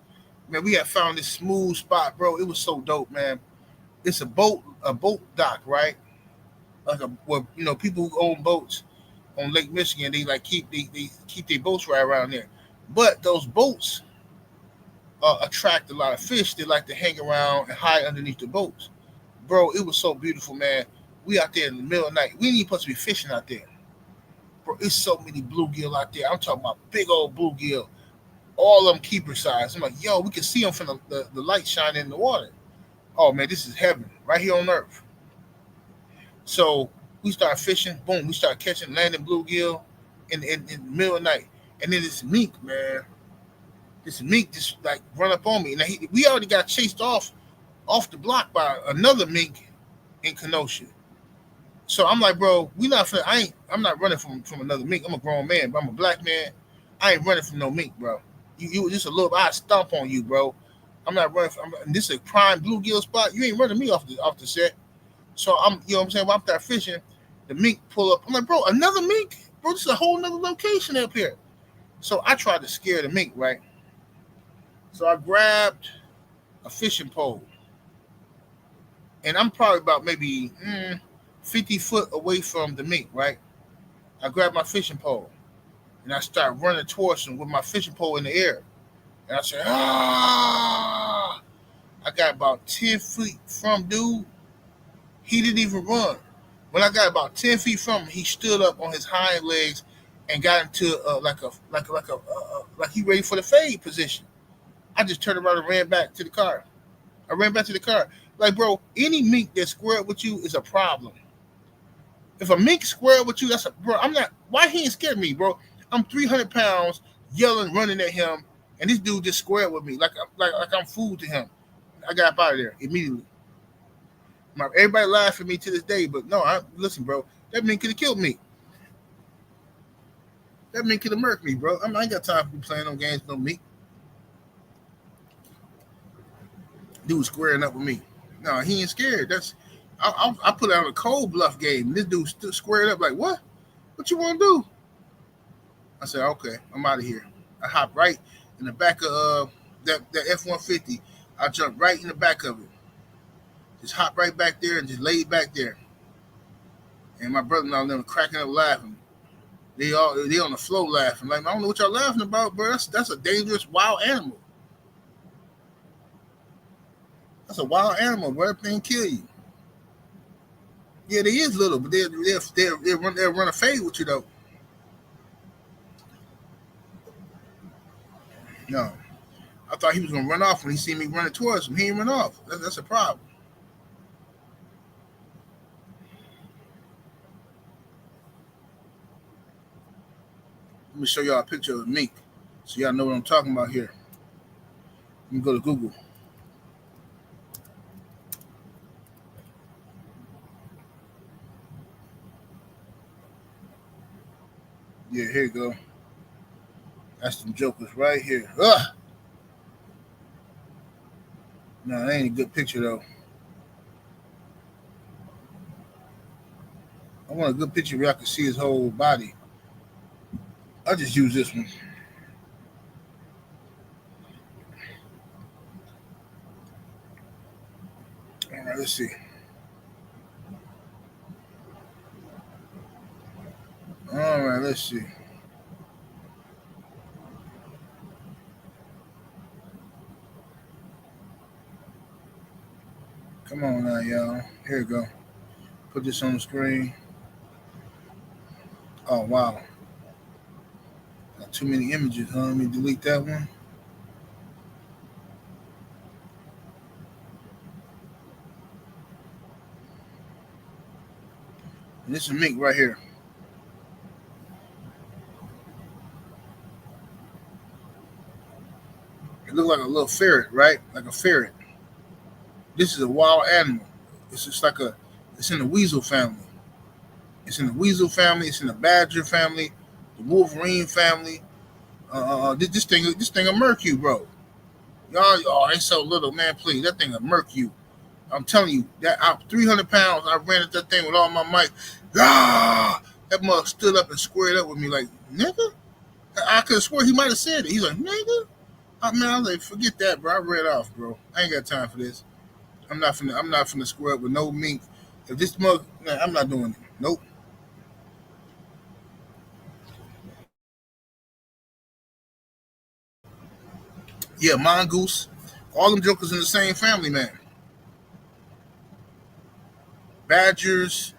Man, we had found this smooth spot, bro. It was so dope, man. It's a boat dock, right? Like where people who own boats on Lake Michigan, they like they keep their boats right around there. But those boats attract a lot of fish. They like to hang around and hide underneath the boats. bro, it was so beautiful, man. We out there in the middle of the night. We ain't even supposed to be fishing out there, bro. It's so many bluegill out there. I'm talking about big old bluegill, all of them keeper size. I'm like, yo, we can see them from the light shining in the water. Oh man, this is heaven right here on earth. So we start fishing. Boom, we start catching, landing bluegill in the middle of the night. And then this mink, man, this mink just like run up on me. And we already got chased off the block by another mink in Kenosha. So I'm like, bro, we not finna, I'm not running from another mink. I'm a grown man, but I'm a black man. I ain't running from no mink, bro. You just a little, I stomp on you, bro. I'm not running from, this is a prime bluegill spot. You ain't running me off the set. So I'm, you know what I'm saying? When I'm there fishing, the mink pull up. I'm like, bro, another mink? Bro, this is a whole nother location up here. So I tried to scare the mink, right? So I grabbed a fishing pole. And I'm probably about maybe 50 foot away from the mink, right? I grabbed my fishing pole and I start running towards him with my fishing pole in the air. And I said, ah! I got about 10 feet from dude. He didn't even run. When I got about 10 feet from him, he stood up on his hind legs and got into like he ready for the fade position. I just turned around and ran back to the car. I ran back to the car. Like, bro, any mink that squared with you is a problem. If a mink squared with you, that's a bro. I'm not. Why he ain't scared of me, bro? I'm 300 pounds, yelling, running at him, and this dude just squared with me like I'm food to him. I got up out of there immediately. Everybody laughs at me to this day, but no, listen, bro. That mink could have killed me. That mink could have murked me, bro. I ain't got time to be playing no games, no mink. Dude squaring up with me. No, he ain't scared. I put out a cold bluff game. This dude still squared up like, what? What you want to do? I said, okay, I'm out of here. I hopped right in the back of that F-150. I jumped right in the back of it. Just hopped right back there and just laid back there. And my brother and I were cracking up laughing. They on the floor laughing. Like, I don't know what y'all laughing about, bro. That's a dangerous wild animal. That's a wild animal, bro. That thing kill you. Yeah, they is little, but they'll run a fade with you though. No, I thought he was gonna run off when he seen me running towards him. He didn't run off. That's a problem. Let me show y'all a picture of a mink, so y'all know what I'm talking about here. Let me go to Google. Yeah, here you go. That's some jokers right here. Ugh. No, that ain't a good picture though. I want a good picture where I can see his whole body. I'll just use this one. All right, let's see. All right, let's see. Come on now, y'all. Here we go. Put this on the screen. Oh, wow. Got too many images, huh? Let me delete that one. And this is mink right here. It looks like a little ferret, right? Like a ferret. This is a wild animal. It's just like it's in the weasel family. It's in the weasel family. It's in the badger family, the wolverine family. This thing will murk you, bro. Y'all, oh, it's so little, man. Please, that thing will murk you. I'm telling you, that I'm 300 pounds. I ran at that thing with all my might. Ah, that mother stood up and squared up with me like, nigga. I could have swore he might have said it. He's like, nigga. I was like, forget that, bro. I read off, bro. I ain't got time for this. I'm not finna square up with no mink. If this mug, man, I'm not doing it. Nope. Yeah, mongoose. All them jokers in the same family, man. badgers,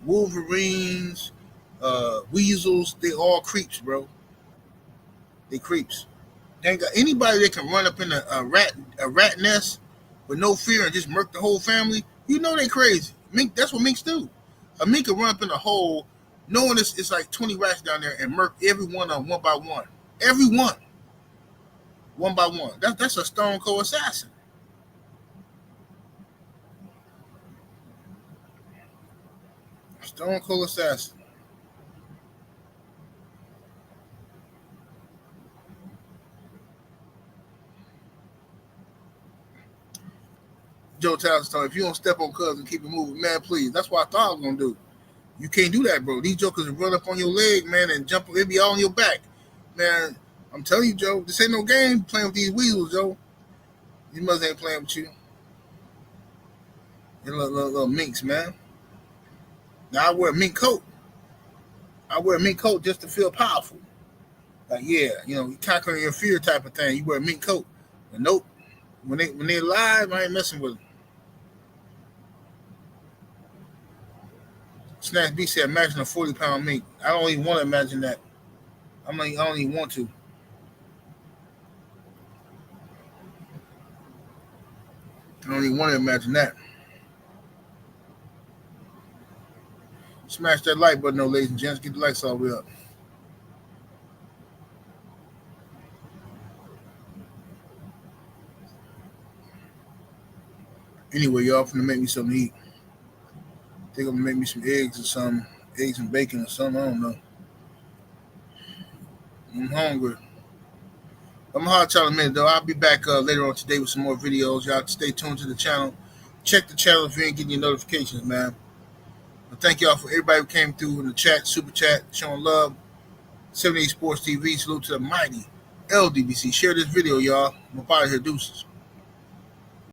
wolverines, weasels. They all creeps, bro. They creeps. They ain't got anybody that can run up in a rat nest with no fear and just murk the whole family. You know they crazy. Mink. That's what minks do. A mink can run up in a hole, knowing it's like 20 rats down there, and murk every one of them one by one. Every one by one. That's a stone cold assassin. Stone cold assassin. Joe Townsend told me, if you don't step on cuz and keep it moving, man, please. That's what I thought I was gonna do. You can't do that, bro. These jokers will run up on your leg, man, and jump. It'll be all on your back, man. I'm telling you, Joe. This ain't no game playing with these weasels, Joe. These mothers ain't playing with you. They're little minks, man. Now I wear a mink coat. I wear a mink coat just to feel powerful. Like, yeah, you conquering your fear type of thing. You wear a mink coat. But nope. When they live, I ain't messing with them. Snatch B said, imagine a 40-pound mink. I don't even want to imagine that. I don't even want to. I don't even want to imagine that. Smash that like button, though, ladies and gents. Get the lights all the way up. Anyway, y'all finna make me something to eat. I think I'm gonna make me some eggs or something. Eggs and bacon or something. I don't know. I'm hungry. I'm gonna holler at y'all in a minute, though. I'll be back later on today with some more videos. Y'all stay tuned to the channel. Check the channel if you ain't getting your notifications, man. But thank y'all for everybody who came through in the chat, super chat, showing love. 78 Sports TV. Salute to the mighty LDBC. Share this video, y'all. I'm out of here. Deuces.